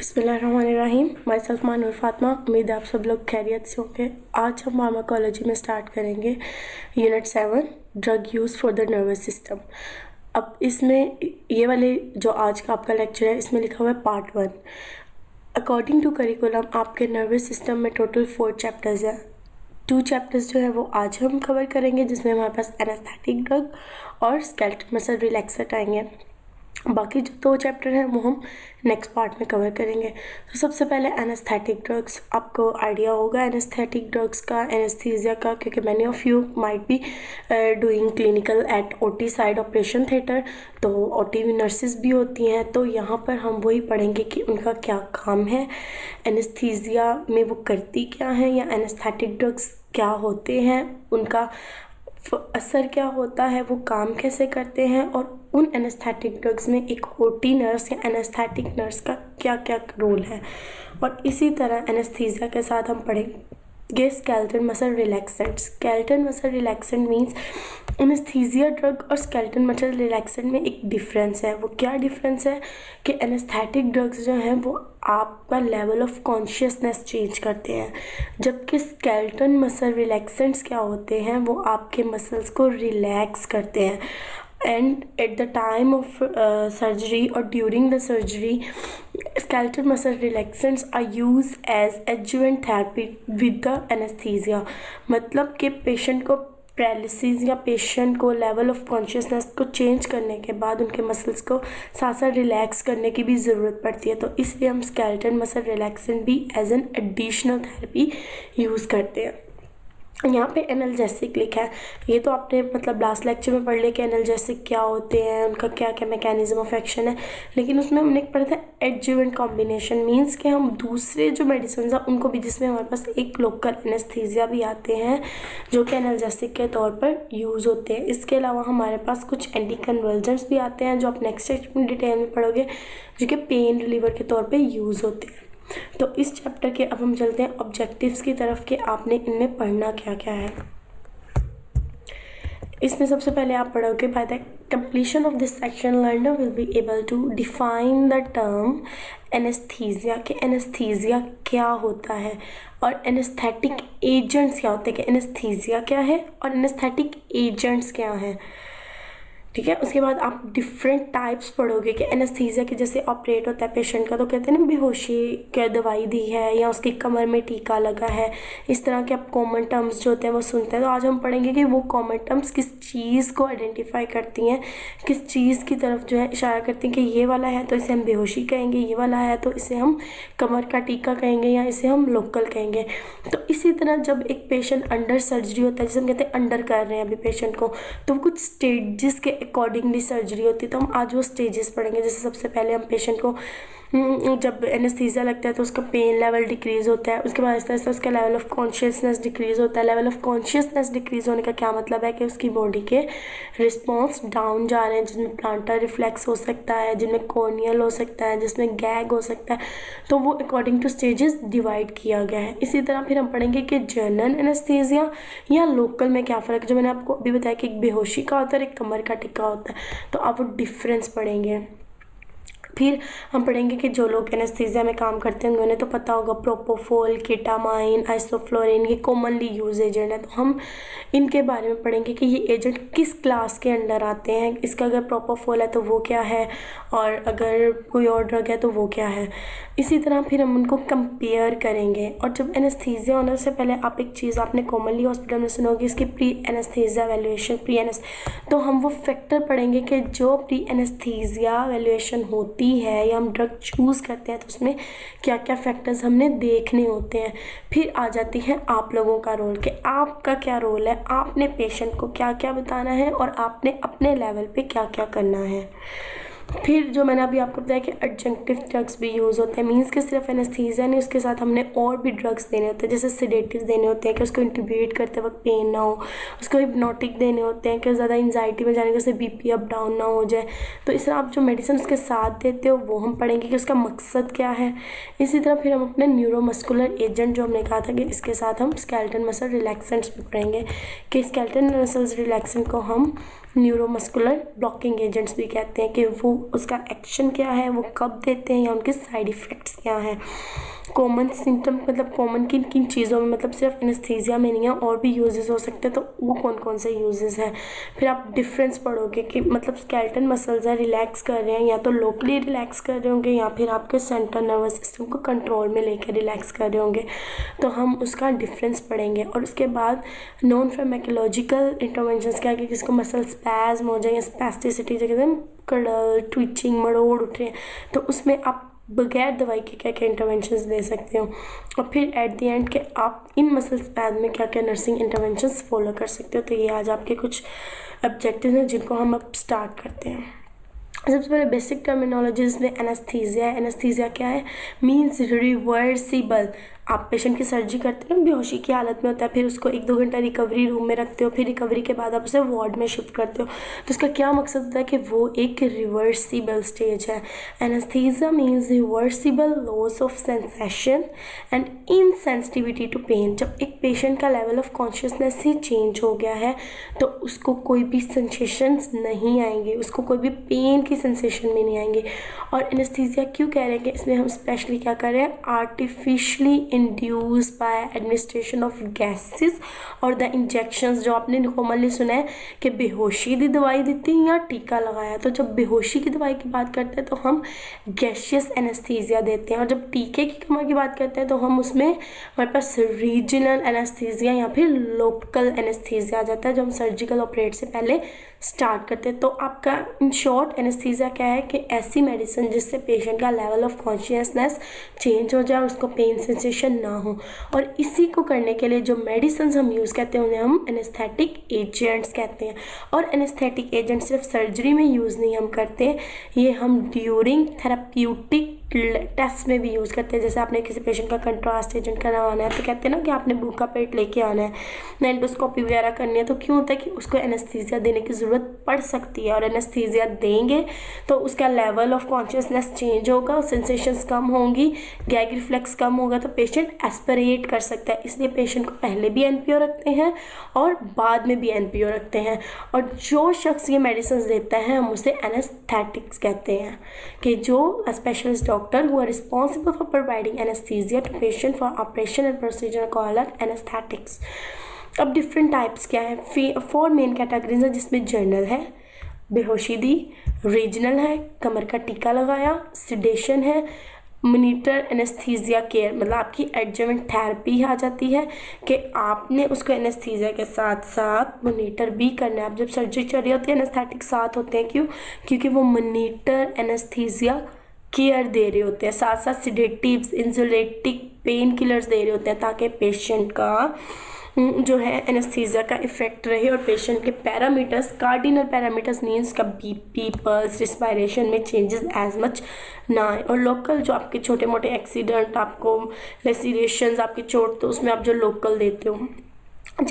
बिस्मिल्लाहिर्रहमानिर्रहीम। My self Manur Fatima. उम्मीद है आप सब लोग खैरियत से होंगे। आज हम फार्माकोलॉजी में स्टार्ट करेंगे unit 7 drug use for the nervous system. अब इसमें ये वाले जो आज का आपका लेक्चर है इसमें लिखा हुआ है पार्ट 1। अकॉर्डिंग टू करिकुलम आपके नर्वस सिस्टम में टोटल 4 चैप्टर्स हैं। 2 चैप्टर्स जो है वो आज हम कवर करेंगे, जिसमें हमारे पास एनेस्थेटिक ड्रग और स्केलेटल मसल रिलैक्सेंट आएंगे। बाकी जो 2 चैप्टर हैं वो हम नेक्स्ट पार्ट में कवर करेंगे। तो सबसे पहले एनेस्थेटिक ड्रग्स। आपको आइडिया होगा एनेस्थेटिक ड्रग्स का, एनेस्थीसिया का, क्योंकि many of you might be doing clinical at OT side operation theatre. तो ओटी नर्सेज भी होती हैं, तो यहाँ पर हम वही पढ़ेंगे कि उनका क्या काम है, एनेस्थीसिया में वो करती क्या है, या एनेस्थेटिक ड्रग्स क्या होते हैं, उनका असर क्या होता है, वो काम कैसे करते हैं, और उन एनेस्थेटिक ड्रग्स में एक ओटी नर्स या एनेस्थेटिक नर्स का क्या क्या रोल है। और इसी तरह एनेस्थीसिया के साथ हम पढ़ेंगे skeletal muscle relaxant. Skeletal muscle relaxant means anaesthesia drug और स्केलेटल मसल रिलैक्सेंट में एक डिफरेंस है। वो क्या डिफरेंस है कि एनेस्थेटिक ड्रग्स जो हैं वो आपका लेवल ऑफ कॉन्शियसनेस चेंज करते हैं, जबकि स्केलेटल मसल रिलैक्सेंट्स क्या होते हैं, वो आपके मसल्स को रिलैक्स करते हैं। And at the time of surgery और during the surgery skeletal muscle relaxants are used as adjuvant therapy with the anesthesia। मतलब कि पेशेंट को पैरालिसिस या पेशेंट को लेवल ऑफ कॉन्शियसनेस को चेंज करने के बाद उनके मसल्स को साथ साथ रिलैक्स करने की भी ज़रूरत पड़ती है। तो इसलिए हम स्केलेटल मसल रिलैक्सेंट भी as an additional therapy use करते हैं। यहाँ पे एनाल्जेसिक लिखा है। ये तो आपने मतलब लास्ट लेक्चर में पढ़ लिया कि एनाल्जेसिक क्या होते हैं, उनका क्या क्या मैकेनिज्म ऑफ एक्शन है, लेकिन उसमें हमने पढ़ा था एडजुवेंट कॉम्बिनेशन। मींस कि हम दूसरे जो मेडिसिन हैं उनको भी, जिसमें हमारे पास एक लोकल एनेस्थीसिया भी आते हैं जो कि एनाल्जेसिक के तौर पर यूज़ होते हैं। इसके अलावा हमारे पास कुछ एंटी कन्वर्जेंट्स भी आते हैं जो आप नेक्स्ट डिटेल में पढ़ोगे, जो कि पेन रिलीवर के तौर पर यूज़ होते हैं। तो इस चैप्टर के अब हम चलते हैं ऑब्जेक्टिव्स की तरफ कि आपने इनमें पढ़ना क्या क्या है। इसमें सबसे पहले आप पढ़ोगे by the completion of this section learner will be able to define the term anaesthesia, कि एनेस्थीसिया क्या होता है और एनेस्थेटिक एजेंट्स क्या होते हैं, कि एनेस्थीसिया क्या है और एनेस्थेटिक एजेंट्स क्या हैं। ठीक है, उसके बाद आप डिफरेंट टाइप्स पढ़ोगे कि एनेस्थीसिया के जैसे ऑपरेट होता है पेशेंट का, तो कहते हैं ना बेहोशी क्या दवाई दी है या उसकी कमर में टीका लगा है, इस तरह के आप कॉमन टर्म्स जो होते हैं वो सुनते हैं। तो आज हम पढ़ेंगे कि वो कॉमन टर्म्स किस चीज़ को आइडेंटिफाई करती हैं, किस चीज़ की तरफ जो है इशारा करती हैं कि ये वाला है तो इसे हम बेहोशी कहेंगे, ये वाला है तो इसे हम कमर का टीका कहेंगे या इसे हम लोकल कहेंगे। तो इसी तरह जब एक पेशेंट अंडर सर्जरी होता है, जैसे हम कहते हैं अंडर कर रहे हैं अभी पेशेंट को, तो कुछ स्टेजेस के अकॉर्डिंगली सर्जरी होती है। तो हम आज वो स्टेजेस पढ़ेंगे। जैसे सबसे पहले हम पेशेंट को जब एनेस्थीसिया लगता है तो उसका पेन लेवल डिक्रीज़ होता है, उसके बाद आहिस्ता आहिस्ता उसका लेवल ऑफ कॉन्शियसनेस डिक्रीज़ होता है। लेवल ऑफ कॉन्शियसनेस डिक्रीज़ होने का क्या मतलब है कि उसकी बॉडी के रिस्पॉन्स डाउन जा रहे हैं, जिसमें प्लांटर रिफ्लेक्स हो सकता है, जिनमें कॉर्नियल हो सकता है, जिसमें गैग हो सकता है। तो वो अकॉर्डिंग टू स्टेजेस डिवाइड किया गया है। इसी तरह फिर हम पढ़ेंगे कि जनरल एनेस्थीसिया या लोकल में क्या फ़र्क है। जो मैंने आपको अभी बताया कि एक बेहोशी का होता है और एक कमर का टिक्का होता है, तो आप वो डिफरेंस पढ़ेंगे। फिर हम पढ़ेंगे कि जो लोग एनेस्थीसिया में काम करते होंगे उन्हें तो पता होगा प्रोपोफोल, केटामाइन, आइसोफ्लोरिन, ये कॉमनली यूज एजेंट है। तो हम इनके बारे में पढ़ेंगे कि ये एजेंट किस क्लास के अंडर आते हैं। इसका अगर प्रोपोफोल है तो वो क्या है, और अगर कोई और ड्रग है तो वो क्या है। इसी तरह फिर हम उनको कंपेयर करेंगे। और जब एनेस्थीसिया होने से पहले आप एक चीज़ आपने कॉमनली हॉस्पिटल में सुनोगी, इसकी प्री एनेस्थीसिया वैल्यूएशन, तो हम वो फैक्टर पढ़ेंगे कि जो प्री एनेस्थीसिया वैल्यूएशन होती है या हम ड्रग चूज़ करते हैं तो उसमें क्या क्या फैक्टर्स हमने देखने होते हैं। फिर आ जाती है आप लोगों का रोल, कि आपका क्या रोल है, आपने पेशेंट को क्या क्या बताना है और आपने अपने लेवल पे क्या क्या करना है। फिर जो मैंने अभी आपको बताया कि एडजंक्टिव ड्रग्स भी यूज़ होते हैं। मींस कि सिर्फ एनेस्थीसिया नहीं, उसके साथ हमने और भी ड्रग्स देने होते हैं, जैसे सेडेटिव देने होते हैं कि उसको इंट्यूबेट करते वक्त पेन ना हो, उसको हिप्नोटिक देने होते हैं कि ज़्यादा एंजाइटी में जाने से बीपी अप डाउन ना हो जाए। तो इस तरह आप जो मेडिसिन उसके साथ देते हो वो हम पढ़ेंगे कि उसका मकसद क्या है। इसी तरह फिर हम अपने न्यूरोमस्कुलर एजेंट जो हमने कहा था कि इसके साथ हम स्केलेटल मसल रिलैक्सेंट्स भी पढ़ेंगे, कि स्केलेटल मसल रिलैक्सेंट को हम न्यूरोमस्कुलर ब्लॉकिंग एजेंट्स भी कहते हैं कि वो उसका एक्शन क्या है, वो कब देते हैं या उनके साइड इफ़ेक्ट्स क्या हैं। कॉमन सिम्टम मतलब कॉमन किन किन चीज़ों में, मतलब सिर्फ एनेस्थीसिया में नहीं है, और भी यूजेस हो सकते हैं, तो वो कौन कौन से यूजेस हैं। फिर आप डिफरेंस पढ़ोगे कि मतलब स्केलेटल मसल्स है रिलैक्स कर रहे हैं, या तो लोकली रिलैक्स कर रहे होंगे या फिर आपके सेंट्रल नर्वस सिस्टम को कंट्रोल में लेकर रिलैक्स कर रहे होंगे, तो हम उसका डिफरेंस पढ़ेंगे। और उसके बाद नॉन फार्माकोलॉजिकल इंटरवेंशंस क्या कि किसको मसल स्पैज्म हो जाए या स्पैस्टिसिटी जगह कडल ट्विचिंग मरोड़ उठ रहे हैं, तो उसमें आप बगैर दवाई के क्या क्या इंटरवेंशंस दे सकते हो। और फिर एट द एंड के आप इन मसल स्पैज्म में क्या क्या नर्सिंग इंटरवेंशंस फॉलो कर सकते हो। तो ये आज आपके कुछ ऑब्जेक्टिव्स हैं जिनको हम अब स्टार्ट करते हैं। सबसे पहले बेसिक टर्मिनोलॉजी जिसमें एनेस्थीसिया है। एनेस्थीसिया क्या है, मीन्स रिवर्सिबल। आप पेशेंट की सर्जरी करते हो ना, बेहोशी की हालत में होता है, फिर उसको 1-2 घंटा रिकवरी रूम में रखते हो, फिर रिकवरी के बाद आप उसे वार्ड में शिफ्ट करते हो, तो उसका क्या मकसद होता है कि वो एक रिवर्सिबल स्टेज है। Anaesthesia means reversible loss of sensation and insensitivity to pain. जब एक पेशेंट का लेवल ऑफ कॉन्शियसनेस ही चेंज हो गया है तो उसको कोई भी सेंसेशंस नहीं आएंगे, उसको कोई भी पेन की सेंसेशन में नहीं आएंगे। और एनेस्थीसिया क्यों कह रहे हैं कि इसमें हम स्पेशली क्या कर रहे हैं, artificially induce by administration of gases और द इंजेक्शंस। जो आपने कॉमनली सुना है कि बेहोशी की दवाई देती या टीका लगाया, तो जब बेहोशी की दवाई की बात करते हैं तो हम गैशियस एनेस्थीसिया देते हैं, और जब टीके की कमर की बात करते हैं तो हम उसमें हमारे पास रीजनल एनेस्थीसिया या फिर लोकल एनेस्थीसिया आ जाता है, जो हम सर्जिकल ऑपरेट से पहले स्टार्ट करते हैं। तो आपका इन शॉर्ट एनेस्थीसिया क्या है कि ऐसी मेडिसिन जिससे पेशेंट का लेवल ऑफ कॉन्शियसनेस चेंज हो जाए, उसको पेन सेंसेशन ना हो। और इसी को करने के लिए जो मेडिसिन हम यूज़ करते हैं उन्हें हम एनेस्थेटिक एजेंट्स कहते हैं। और एनेस्थेटिक एजेंट सिर्फ सर्जरी में यूज़ नहीं हम करते, ये हम ड्यूरिंग थेराप्यूटिक टेस्ट में भी यूज़ करते हैं। जैसे आपने किसी पेशेंट का कंट्रास्ट एजेंट करवाना है तो कहते हैं ना कि आपने भूखा पेट लेके आना है, एंडोस्कोपी वगैरह करनी है, तो क्यों होता है कि उसको एनेस्थीसिया देने की ज़रूरत पड़ सकती है। और एनेस्थीसिया देंगे तो उसका लेवल ऑफ कॉन्शियसनेस चेंज होगा, सेंसेशंस कम होंगी, गैग रिफ्लेक्स कम होगा, तो पेशेंट एस्पिरेट कर सकता है। इसलिए पेशेंट को पहले भी एनपीओ रखते हैं और बाद में भी एनपीओ रखते हैं। और जो शख्स ये मेडिसिन देता है हम उसे एनेस्थेटिक्स कहते हैं, कि जो specialist doctor who are responsible for providing anesthesia to patient for operation and procedure called anesthetics। अब डिफरेंट टाइप्स क्या है, 4 मेन कैटेगरीज है, जिसमें जनरल है, बेहोशी दी, रीजनल है, कमर का टीका लगाया, सिडेशन है, मॉनिटर एनेस्थीसिया केयर, मतलब आपकी एडजमेंट थेरेपी आ जाती है कि आपने उसको एनेस्थीसिया के साथ साथ मॉनिटर भी करना है। आप जब सर्जरी चल रही होती है एनेस्थेटिक साथ होते हैं, क्यों, क्योंकि वो मॉनिटर एनेस्थीसिया केयर दे रहे होते हैं, साथ साथ सिडेटिव्स इंसुलेटिक पेन किलर्स दे रहे होते हैं, ताकि पेशेंट का जो है एनेस्थीसिया का इफेक्ट रहे और पेशेंट के पैरामीटर्स, कार्डिनल पैरामीटर्स मीन्स का बीपी, पल्स, रिस्पायरेशन में चेंजेस एज मच ना आए। और लोकल जो आपके छोटे मोटे एक्सीडेंट, आपको लेसिरेशंस, आपकी चोट, तो उसमें आप जो लोकल देते हो।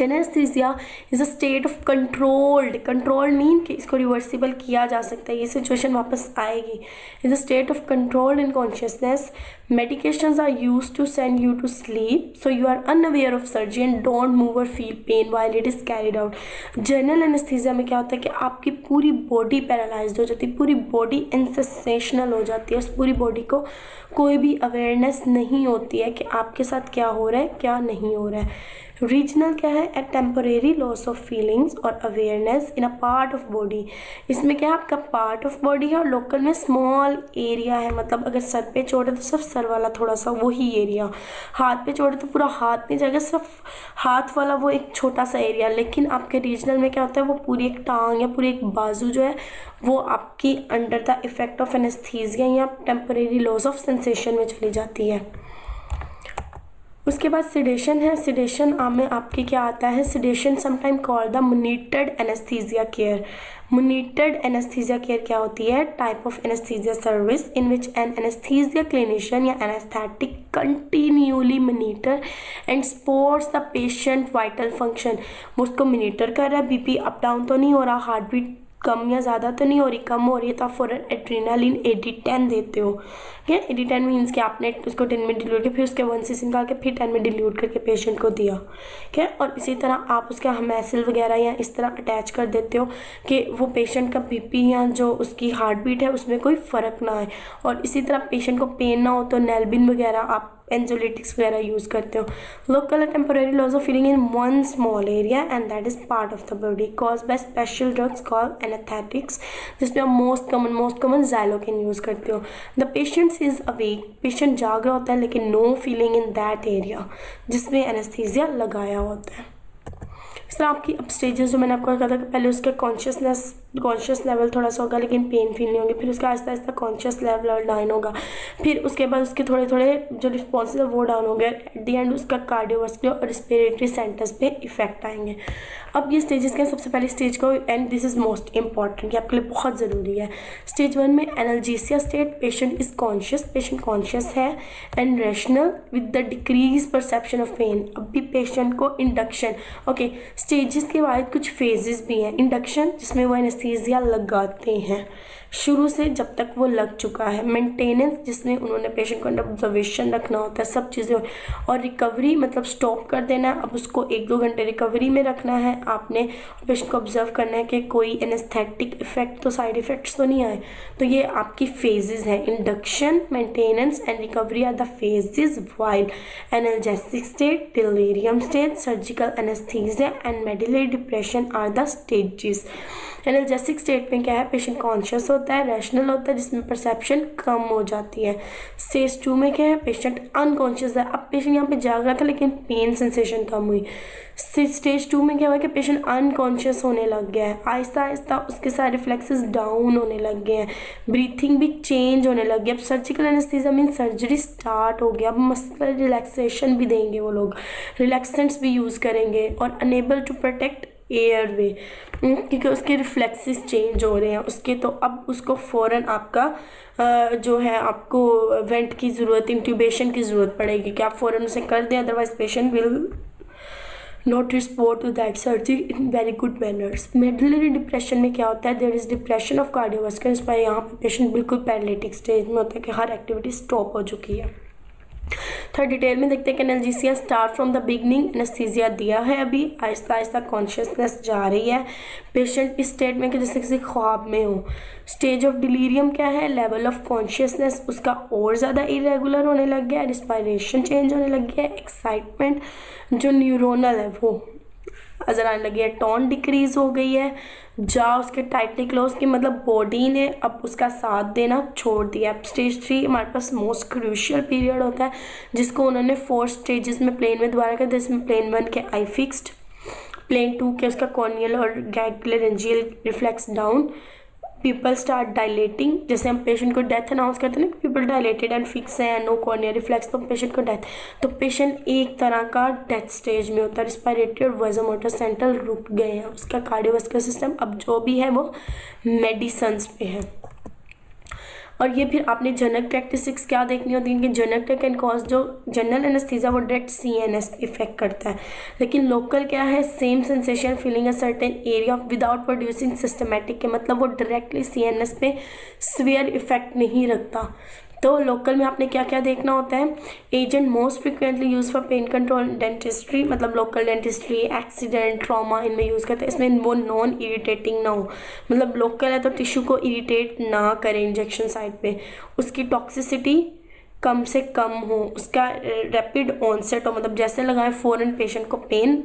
Anaesthesia is a state of controlled mean कि इसको रिवर्सिबल किया जा सकता है, ये सिचुएशन वापस आएगी। Is a state of control in consciousness, medications are used to send you to sleep so you are unaware of surgery and don't move or feel pain while it is carried out। General anaesthesia में क्या होता है कि आपकी पूरी body paralysed हो जाती है, पूरी बॉडी इंसेसेशनल हो जाती है, उस पूरी बॉडी को कोई भी अवेयरनेस नहीं होती है कि आपके साथ क्या हो रहा है क्या नहीं हो रहा है। रीजनल क्या है, ए टेम्परेरी लॉस ऑफ फीलिंग्स और awareness in a part of body. इसमें क्या है, आपका पार्ट ऑफ बॉडी है, और लोकल में स्मॉल एरिया है, मतलब अगर सर पे चोट है तो सिर्फ सर वाला थोड़ा सा वही एरिया, हाथ पे चोट है तो पूरा हाथ नहीं जाएगा, सिर्फ हाथ वाला वो एक छोटा सा एरिया। लेकिन आपके रीजनल में क्या होता है, वो पूरी एक टांग या पूरी एक बाजू जो है वो आपकी under the effect of anaesthesia या टेम्परेरी लॉस ऑफ सेंसेशन में चली जाती है। उसके बाद सिडेशन है। सिडेशन में आपके क्या आता है, sedation sometime called the monitored anaesthesia care. Monitored anaesthesia care क्या होती है, type of anaesthesia service in which an anaesthesia clinician या anaesthetic continuously monitor and supports the patient vital function. वो उसको मॉनिटर कर रहा है, बीपी अप डाउन तो नहीं हो रहा, हार्ट बीट कम या ज़्यादा तो नहीं हो रही, कम हो रही है तो आप फ़ौरन एड्रेनालिन AD10 देते हो। ठीक है, AD10 मीन्स कि आपने उसको 10 में डिल्यूट किया, फिर उसके 1 cc निकाल के फिर 10 में डिल्यूट करके पेशेंट को दिया। ठीक है, और इसी तरह आप उसका हमेसिल वगैरह या इस तरह अटैच कर देते हो कि वो पेशेंट का BP या जो उसकी हार्ट बीट है उसमें कोई फ़र्क ना आए। और इसी तरह पेशेंट को पेन ना हो तो नेल्बिन वगैरह आप एंजोलिटिक्स वगैरह यूज़ करते हो। Local temporary loss of feeling in one small area and that is part of the body cause by special drugs called anaesthetics, जिसमें आप मोस्ट कॉमन ज़ाइलोकेन यूज़ करते हो। The patient is awake, patient जाग रहा होता है लेकिन no feeling in that area जिसमें एनेस्थीसिया लगाया होता है। इस तरह आपकी अब स्टेजेस जो मैंने आपको कहा था कि पहले उसका कॉन्शियस लेवल थोड़ा सा होगा लेकिन पेन फील नहीं होगी, फिर उसका Aahista Aahista conscious level down होगा, फिर उसके बाद उसके थोड़े थोड़े जो रिस्पॉन्सेज है वो डाउन हो गए, एट दी एंड उसका कार्डियोवास्कुलर और रिस्पिरेटरी सेंटर्स पे इफेक्ट आएंगे। अब ये स्टेजेस के सबसे पहले स्टेज को, and this is most important, ये आपके लिए बहुत ज़रूरी है। स्टेज 1 में analgesia state, patient is conscious, patient conscious है and rational with the decrease perception of pain. अब भी पेशेंट को इंडक्शन, ओके, स्टेजेस के बाद कुछ फेजेस भी हैं। इंडक्शन जिसमें वो एनेस्थीसिया लगाते हैं शुरू से जब तक वो लग चुका है। मेंटेनेंस जिसमें उन्होंने पेशेंट को अंडर ऑब्जर्वेशन रखना होता है, सब चीज़ें। और रिकवरी मतलब स्टॉप कर देना, अब उसको 1-2 घंटे रिकवरी में रखना है आपने, पेशेंट को ऑब्जर्व करना है कि कोई एनेस्थेटिक इफेक्ट तो साइड इफेक्ट्स तो नहीं आए। तो ये आपकी फेजेस हैं, induction, maintenance and recovery are the phases while analgesic state, delirium state, surgical anaesthesia and medullary depression are the stages. Analgesic state में क्या है, पेशेंट कॉन्शियस होता है, रैशनल होता है जिसमें परसेप्शन कम हो जाती है। स्टेज 2 में क्या है, पेशेंट अनकॉन्शियस है, अब पेशेंट यहाँ पे जाग रहा था लेकिन पेन सेंसेशन कम हुई। स्टेज 2 में क्या हुआ कि पेशेंट अनकॉन्शियस होने लग गया है, आहिस्ता आहिस्ता उसके सारे रिफ्लेक्सेस डाउन होने लग गए हैं, ब्रीथिंग भी चेंज होने लग गई। अब surgical anaesthesia mean surgery start हो गया, अब मस्कुलर रिलैक्सेशन भी देंगे वो लोग, रिलैक्सेंट्स भी यूज़ करेंगे और अनेबल टू प्रोटेक्ट एयरवे क्योंकि उसके रिफ्लेक्सेस चेंज हो रहे हैं उसके। तो अब उसको फ़ौरन आपका जो है आपको वेंट की ज़रूरत, इंट्यूबेशन की ज़रूरत पड़ेगी कि आप फ़ौरन उसे कर दें, otherwise patient will not respond to that surgery in very good manners. Medullary depression में क्या होता है, there is depression of cardiovascular, इस पर यहाँ पे पेशेंट बिल्कुल पैरालिटिक स्टेज में होता है कि हर एक्टिविटी स्टॉप हो चुकी है। थोड़ा डिटेल में देखते हैं कि analgesia start from the beginning, anaesthesia दिया है, अभी आहिस्ता आहिस्ता कॉन्शियसनेस जा रही है, पेशेंट इस स्टेट में कि जैसे किसी ख्वाब में हो। स्टेज ऑफ डिलीरियम क्या है, लेवल ऑफ कॉन्शियसनेस उसका और ज़्यादा इरेगुलर होने लग गया है, रिस्पायरेशन चेंज होने लग गया है, एक्साइटमेंट जो न्यूरोनल है वो नजर आने लगी है, टोन डिक्रीज हो गई है, जा उसके टाइटली क्लोज की मतलब बॉडी ने अब उसका साथ देना छोड़ दिया। स्टेज 3 हमारे पास मोस्ट क्रूशियल पीरियड होता है जिसको उन्होंने 4 स्टेजेस में प्लेन में दोबारा कर दिया, जिसमें प्लेन 1 के आई फिक्स्ड, प्लेन 2 के उसका कॉर्नियल और गैग्लियरेंजियल reflex down, pupil start dilating, जैसे हम पेशेंट को डेथ अनाउंस करते हैं ना, पीपल डायलेटेड एंड फिक्स है, नो कॉर्नियल रिफ्लेक्स, तो पेशेंट को डेथ, तो पेशेंट एक तरह का डेथ स्टेज में होता है, रिस्पायरेटरी और वाजोमोटर सेंटर रुक गए हैं, उसका कार्डियोवास्कुलर सिस्टम अब जो भी है वो मेडिसन्स पे है। और ये फिर आपने जनरल कैरेक्टरिस्टिक्स क्या देखनी होती है कि जनरल कैन कॉज, जो जनरल एनेस्थीसिया वो डायरेक्ट CNS पे इफेक्ट करता है, लेकिन लोकल क्या है, same sensation feeling a certain area without producing systematic, के मतलब वो डायरेक्टली CNS पे स्वेयर इफेक्ट नहीं रखता। तो लोकल में आपने क्या क्या देखना होता है, agent most frequently use for pain control dentistry, मतलब लोकल डेंटिस्ट्री, एक्सीडेंट, ट्रॉमा इनमें यूज़ करते हैं, इसमें वो नॉन इरिटेटिंग ना हो, मतलब लोकल है तो टिश्यू को इरिटेट ना करें इंजेक्शन साइड पे, उसकी टॉक्सिसिटी कम से कम हो, उसका रैपिड ऑनसेट हो, मतलब जैसे लगाएं फ़ौरन पेशेंट को पेन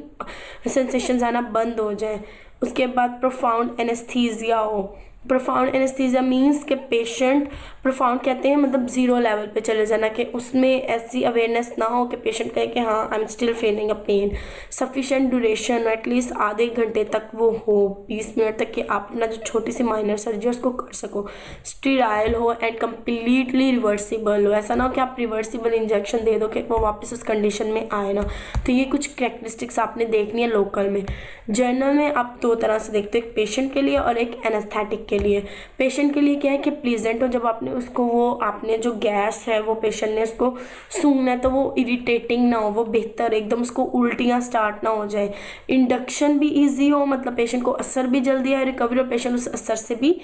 सेंसेशंस आना बंद हो जाए, उसके बाद प्रोफाउंड एनेस्थीसिया हो। प्रोफाउंड एनेस्थीसिया मीन्स के पेशेंट, प्रोफाउंड कहते हैं मतलब 0 लेवल पे चले जाना, कि उसमें ऐसी अवेयरनेस ना हो कि पेशेंट कहे कि हाँ I am still feeling a pain, sufficient duration at least आधे घंटे तक वो हो, 20 मिनट तक, कि आप अपना जो छोटी सी माइनर सर्जरी उसको कर सको, स्टीराइल हो एंड कम्प्लीटली रिवर्सिबल हो, ऐसा ना हो कि आप रिवर्सिबल इंजेक्शन दे दो कि वो वापस उस कंडीशन में आए ना। तो ये कुछ कैरेक्टरिस्टिक्स आपने देखनी है लोकल में। जर्नल में आप 2 तरह से देखते हो, एक पेशेंट के लिए और एक एनेस्थेटिक के के लिए। पेशेंट के लिए क्या है कि प्लीजेंट हो, जब आपने जो गैस है वो पेशेंट ने उसको सूंघना है तो वो इरिटेटिंग ना हो, वो बेहतर एकदम उसको उल्टियाँ स्टार्ट ना हो जाए। इंडक्शन भी ईजी हो, मतलब पेशेंट को असर भी जल्दी आए, रिकवरी और पेशेंट उस असर से भी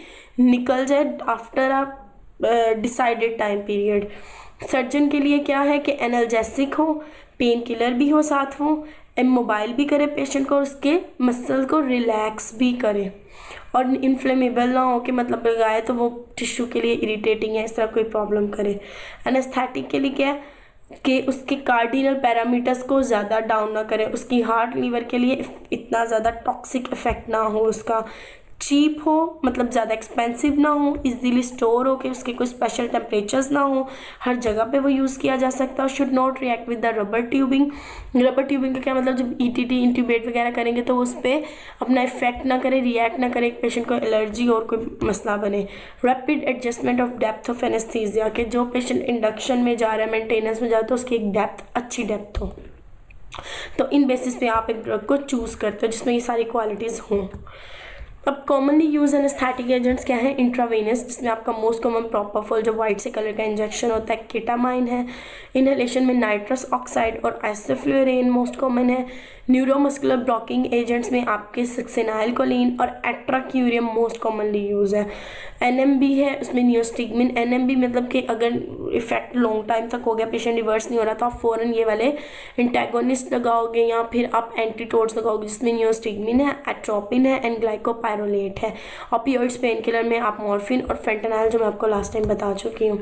निकल जाए after a decided time period. Surgeon के लिए क्या है कि एनाल्जेसिक हो, पेन किलर भी हो साथ हो, इमोबाइल भी करे पेशेंट को और उसके मसल को रिलैक्स भी करे, और इन्फ्लेमेबल ना हो कि मतलब लगाए तो वो टिश्यू के लिए इरिटेटिंग है, इस तरह कोई प्रॉब्लम करे। एनेस्थेटिक के लिए क्या है कि उसके कार्डिनल पैरामीटर्स को ज़्यादा डाउन ना करे, उसकी हार्ट लीवर के लिए इतना ज़्यादा टॉक्सिक इफेक्ट ना हो, उसका चीप हो, मतलब ज़्यादा एक्सपेंसिव ना हो, इजीली स्टोर हो, कि उसके कोई स्पेशल टेम्परेचर्स ना हो, हर जगह पे वो यूज़ किया जा सकता है। Should not react with the rubber tubing. Rubber tubing का क्या मतलब, जब ईटीटी इंट्यूबेट वगैरह करेंगे तो उस पर अपना इफेक्ट ना करे, रिएक्ट ना करे, पेशेंट को एलर्जी और कोई मसला बने। Rapid adjustment of depth of anaesthesia, कि जो पेशेंट इंडक्शन में जा रहा है, मेंटेनेंस में जा रहा है, तो उसकी एक डेप्थ, अच्छी डेप्थ हो। तो इन बेसिस पे आप एक ड्रग को चूज़ करते हो जिसमें ये सारी क्वालिटीज़ हों। अब कॉमनली यूज एनेस्थेटिक एजेंट्स क्या है, इंट्रावेनस, जिसमें आपका मोस्ट कॉमन प्रोपाफॉल जो वाइट से कलर का इंजेक्शन होता है, केटामाइन है। इनहेलेशन में नाइट्रस ऑक्साइड और आइसोफ्लुओरेन मोस्ट कॉमन है। न्यूरोमस्कुलर ब्लॉकिंग एजेंट्स में आपके सक्सेनाइलकोलिन और एट्राक्यूरियम मोस्ट कॉमनली यूज है। एनएमबी है, उसमें नियोस्टिगमिन। एनएमबी मतलब कि अगर इफेक्ट लॉन्ग टाइम तक हो गया, पेशेंट रिवर्स नहीं हो रहा, तो आप फ़ौरन ये वाले एंटेगोनिस्ट लगाओगे या फिर आप एंटीटोड्स लगाओगे, जिसमें नियोस्टिगमिन है, एट्रोपिन है एंड ग्लाइकोपाइरोलेट है। ऑपियोइड्स पेन किलर में आप मॉर्फिन और फेंटेनाइल, जो मैं आपको लास्ट टाइम बता चुकी हूँ।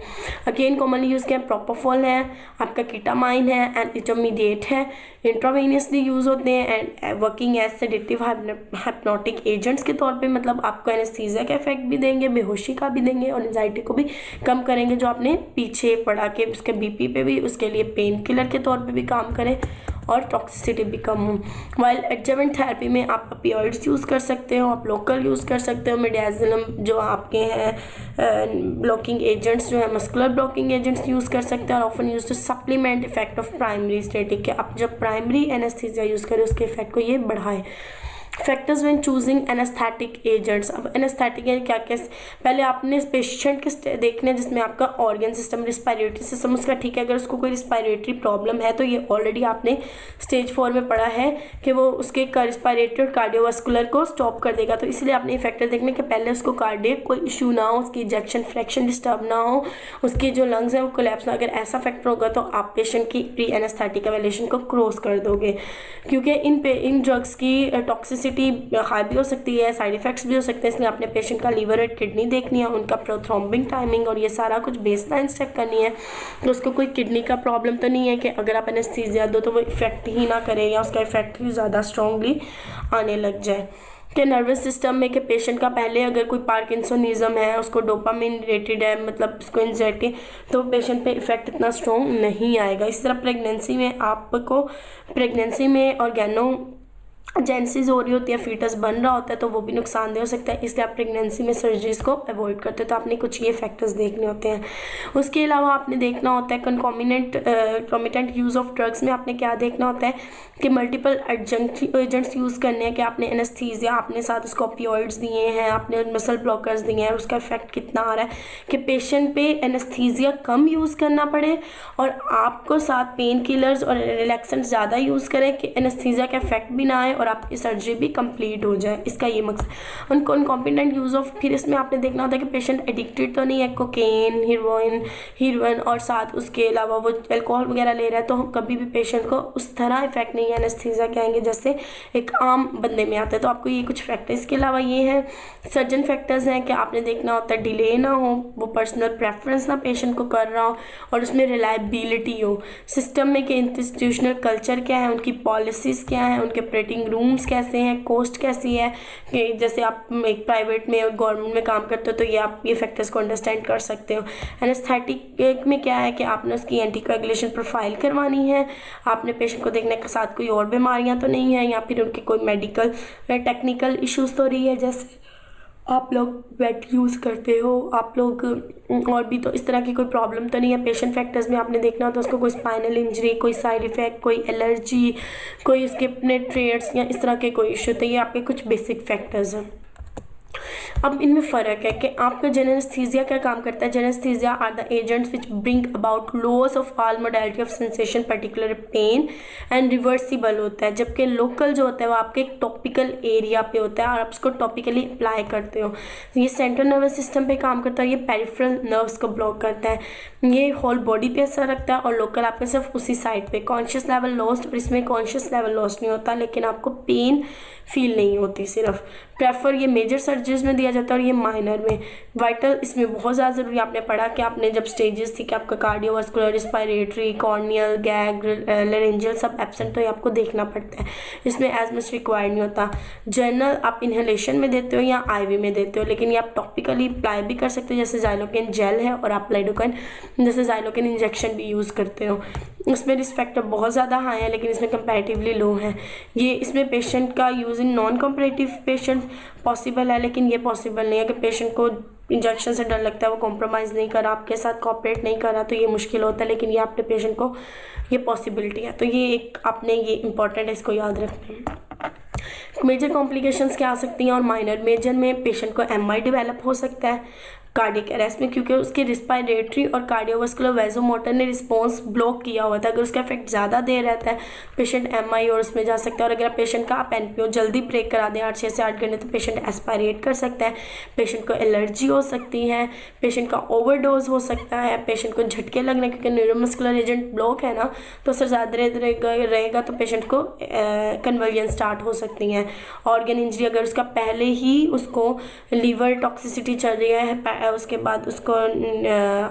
अगेन कॉमनली यूज़ किया, प्रोपोफॉल है, आपका कीटामाइन है एंड इंटरमीडिएट है। इंट्रावेनियसली यूज़ होते हैं and working as sedative hypnotic agents के तौर पे, मतलब आपको एनेस्थीसिया का इफेक्ट भी देंगे, बेहोशी का भी देंगे और एंजाइटी को भी कम करेंगे, जो आपने पीछे पढ़ा के उसके बीपी पे भी, उसके लिए पेन किलर के तौर पे भी काम करें और टॉक्सिसिटी भी कम हो। वाइल एडजवेंट थेरेपी में आप ऑपियोइड्स यूज़ कर सकते हो, आप लोकल यूज़ कर सकते हो, मिडाज़ोलम जो आपके हैं ब्लॉकिंग एजेंट्स जो है, मस्कुलर ब्लॉकिंग एजेंट्स यूज़ कर सकते हैं और often use to supplement effect of primary static, के आप जब प्राइमरी एनेस्थीसिया यूज़ करें उसके इफेक्ट को ये बढ़ाए। Factors when choosing anaesthetic agents. अब एनेस्थेटिक क्या क्या, पहले आपने पेशेंट के देखने जिसमें आपका ऑर्गन सिस्टम, रिस्पायरेटरी सिस्टम उसका ठीक है, अगर उसको कोई रिस्पायरेटरी प्रॉब्लम है तो ये ऑलरेडी आपने स्टेज 4 में पढ़ा है कि वो उसके रिस्पायरेटरी और कार्डियोवास्कुलर को स्टॉप कर देगा, तो इसलिए आपने फैक्टर देखने के पहले उसको कार्डियक कोई इशू ना हो, उसकी इजेक्शन फ्रैक्शन डिस्टर्ब ना हो, उसके जो लंग्स हैं वो कोलैप्स ना, अगर ऐसा फैक्टर होगा तो आप पेशेंट की प्री एनेस्थेटिक एवेल्यूएशन को क्रॉस कर दोगे, क्योंकि इन ड्रग्स की टॉक्सिसिटी हाई भी हो सकती है, साइड इफेक्ट्स भी हो सकते हैं, इसलिए अपने पेशेंट का लीवर और किडनी देखनी है, उनका प्रोथ्रोम्बिंग टाइमिंग और ये सारा कुछ बेसलाइंस चेक करनी है, तो उसको कोई किडनी का प्रॉब्लम तो नहीं है कि अगर आप एनेस्थीसिया दो तो वो इफेक्ट ही ना करे या उसका इफेक्ट ही ज़्यादा स्ट्रॉन्गली आने लग जाए। कि नर्वस सिस्टम में कि पेशेंट का पहले अगर कोई पार्किंसोनिज्म है, उसको डोपामिन रिलेटेड है, मतलब उसको एंजाइटी, तो पेशेंट पे इफेक्ट इतना स्ट्रॉन्ग नहीं आएगा। इस तरह प्रेगनेंसी में ऑर्गेनो जेंसिस हो रही होती है, फीटस बन रहा होता है, तो वो भी नुकसानदेह हो सकता है, इसलिए आप प्रेगनेंसी में सर्जरीज को अवॉइड करते हो, तो आपने कुछ ये फैक्टर्स देखने होते हैं। उसके अलावा आपने देखना होता है कंकॉमिनेंट यूज़ ऑफ ड्रग्स में आपने क्या देखना होता है कि मल्टीपल एजेंट्स यूज़ करने हैं, कि आपने एनेस्थीसिया, आपने साथ उसको ऑपियोइड्स दिए हैं, आपने मसल ब्लॉकर्स दिए हैं, उसका इफेक्ट कितना आ रहा है, कि पेशेंट पे एनेस्थीसिया कम यूज़ करना पड़े और आपको साथ पेन किलर्स और रिलैक्सेंट ज़्यादा यूज़ करें कि एनेस्थीसिया का इफेक्ट भी ना आए और आपकी सर्जरी भी कंप्लीट हो जाए, इसका ये मकसद। उनको इनकॉम्पिटेंट यूज़ ऑफ, फिर इसमें आपने देखना होता है कि पेशेंट एडिक्टेड तो नहीं है कोकेन, हीरोइन और साथ उसके अलावा वो अल्कोहल वगैरह ले रहा है, तो कभी भी पेशेंट को उस तरह इफेक्ट नहीं है एनेस्थीसिया के आएंगे जैसे एक आम बंदे में आता है। तो आपको ये कुछ फैक्टर, इसके अलावा ये हैं सर्जन फैक्टर्स हैं कि आपने देखना होता है डिले ना हो, वो पर्सनल प्रेफरेंस ना पेशेंट को कर रहा हो और उसमें रिलायबिलिटी हो, सिस्टम में कि इंस्टीट्यूशनल कल्चर क्या है, उनकी पॉलिसीज़ क्या है, उनके ऑपरेटिंग रूम्स कैसे हैं, कोस्ट कैसी है, कि जैसे आप एक प्राइवेट में और गवर्नमेंट में काम करते हो तो ये आप ये फैक्टर्स को अंडरस्टैंड कर सकते हो। एनेस्थेटिक में क्या है कि आपने उसकी एंटीकोएगुलेशन प्रोफाइल करवानी है, आपने पेशेंट को देखने के साथ कोई और बीमारियां तो नहीं है या फिर उनकी कोई मेडिकल टेक्निकल इश्यूज तो रही है, जैसे आप लोग बेड यूज़ करते हो, आप लोग और भी तो इस तरह की कोई प्रॉब्लम तो नहीं है। पेशेंट फैक्टर्स में आपने देखना हो तो उसको कोई स्पाइनल इंजरी, कोई साइड इफ़ेक्ट, कोई एलर्जी, कोई उसके अपने ट्रेड्स या इस तरह के कोई इशू, तो ये आपके कुछ बेसिक फैक्टर्स हैं। अब इनमें फ़र्क है कि आपका जनरल एनेस्थीसिया क्या काम करता है। General anaesthesia are the agents which bring about loss of all modality of sensation, particular pain and reversible होता है, जबकि लोकल जो होता है वो आपके एक टॉपिकल एरिया पे होता है और आप उसको टॉपिकली अप्लाई करते हो। ये सेंट्रल नर्वस सिस्टम पे काम करता है और ये पेरिफेरल नर्व्स को ब्लॉक करता है। ये होल बॉडी पे असर रखता है और लोकल आपके सिर्फ उसी साइड पे। कॉन्शियस लेवल लॉस्ट, और इसमें कॉन्शियस लेवल लॉस्ट नहीं होता लेकिन आपको पेन फील नहीं होती सिर्फ। प्रेफर ये मेजर सर्जरीज में दिया जाता है और ये माइनर में। वाइटल इसमें बहुत ज़्यादा ज़रूरी, आपने पढ़ा कि आपने जब स्टेजेस थी कि आपका cardiovascular, respiratory, corneal, gag, laryngeal सब एब्सेंट, तो ये आपको देखना पड़ता है। इसमें एज मच रिक्वायर्ड नहीं होता। जर्नल आप इन्हेलेशन में देते हो या आईवी में देते हो, लेकिन ये आप टॉपिकली अप्लाई भी कर सकते हो, जैसे ज़ाइलोकेन जेल है, और आप लाइडोकेन जैसे ज़ाइलोकेन इंजेक्शन भी यूज़ करते हो। इसमें रिस्क फैक्टर बहुत ज़्यादा हाई है लेकिन इसमें कंपैरेटिवली लो है। ये इसमें पेशेंट का use in non cooperative patient possible है, लेकिन ये पॉसिबल नहीं है कि पेशेंट को इंजेक्शन से डर लगता है, वो कॉम्प्रोमाइज़ नहीं करा, आपके साथ कॉपरेट नहीं करा, तो ये मुश्किल होता है। लेकिन ये आपके पेशेंट को ये पॉसिबिलिटी है, तो ये एक आपने ये इंपॉर्टेंट है, इसको याद रखना। मेजर कॉम्प्लिकेशंस क्या आ सकती हैं और माइनर। मेजर में पेशेंट को एमआई डेवलप हो सकता है कार्डियक अरेस्ट में, क्योंकि उसके रिस्पायरेटरी और कार्डियोवास्कुलर वैजोमोटर ने रिस्पॉन्स ब्लॉक किया हुआ था। अगर उसका इफेक्ट ज़्यादा देर रहता है पेशेंट एमआई और उसमें जा सकता है। और अगर पेशेंट का आप एनपीओ जल्दी ब्रेक करा दें 6 से 8 घंटे, तो पेशेंट एस्पायरेट कर सकता है, पेशेंट को एलर्जी हो सकती है, पेशेंट का ओवरडोज हो सकता है, पेशेंट को झटके लगने, क्योंकि न्यूरोमस्कुलर एजेंट ब्लॉक है ना, तो असर ज़्यादा रहेगा तो पेशेंट को कन्वर्जन स्टार्ट हो सकती हैं। ऑर्गन इंजरी, अगर उसका पहले ही उसको लीवर टॉक्सिसिटी चल रही है, उसके बाद उसको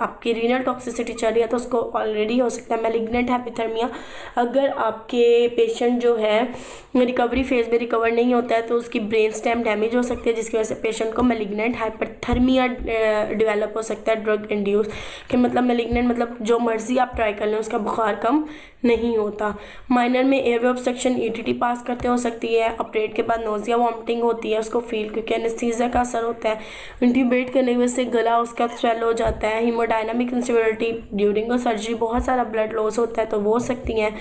आपकी रीनल टॉक्सिसिटी चल रही है, तो उसको ऑलरेडी हो सकता है मैलिग्नेंट हाइपोथर्मिया। अगर आपके पेशेंट जो है रिकवरी फेज में रिकवर नहीं होता है तो उसकी ब्रेन स्टेम डैमेज हो सकती है, जिसकी वजह से पेशेंट को मैलिग्नेंट हाइपोथर्मिया डेवलप हो सकता है ड्रग इंड्यूस। कि मतलब मैलिग्नेंट मतलब जो मर्जी आप ट्राई कर लें उसका बुखार कम नहीं होता। माइनर में एयरवे ऑब्स्ट्रक्शन ईटीटी पास करते हो सकती है। ऑपरेट के बाद नोजिया वॉमिटिंग होती है, उसको फील, क्योंकि एनेस्थीसिया का असर होता है। इंट्यूबेट करने की वजह से गला उसका स्वेल हो जाता है। हीमोडायनामिक इंस्टेबिलिटी ड्यूरिंग सर्जरी, बहुत सारा ब्लड लॉस होता है तो वो हो सकती हैं।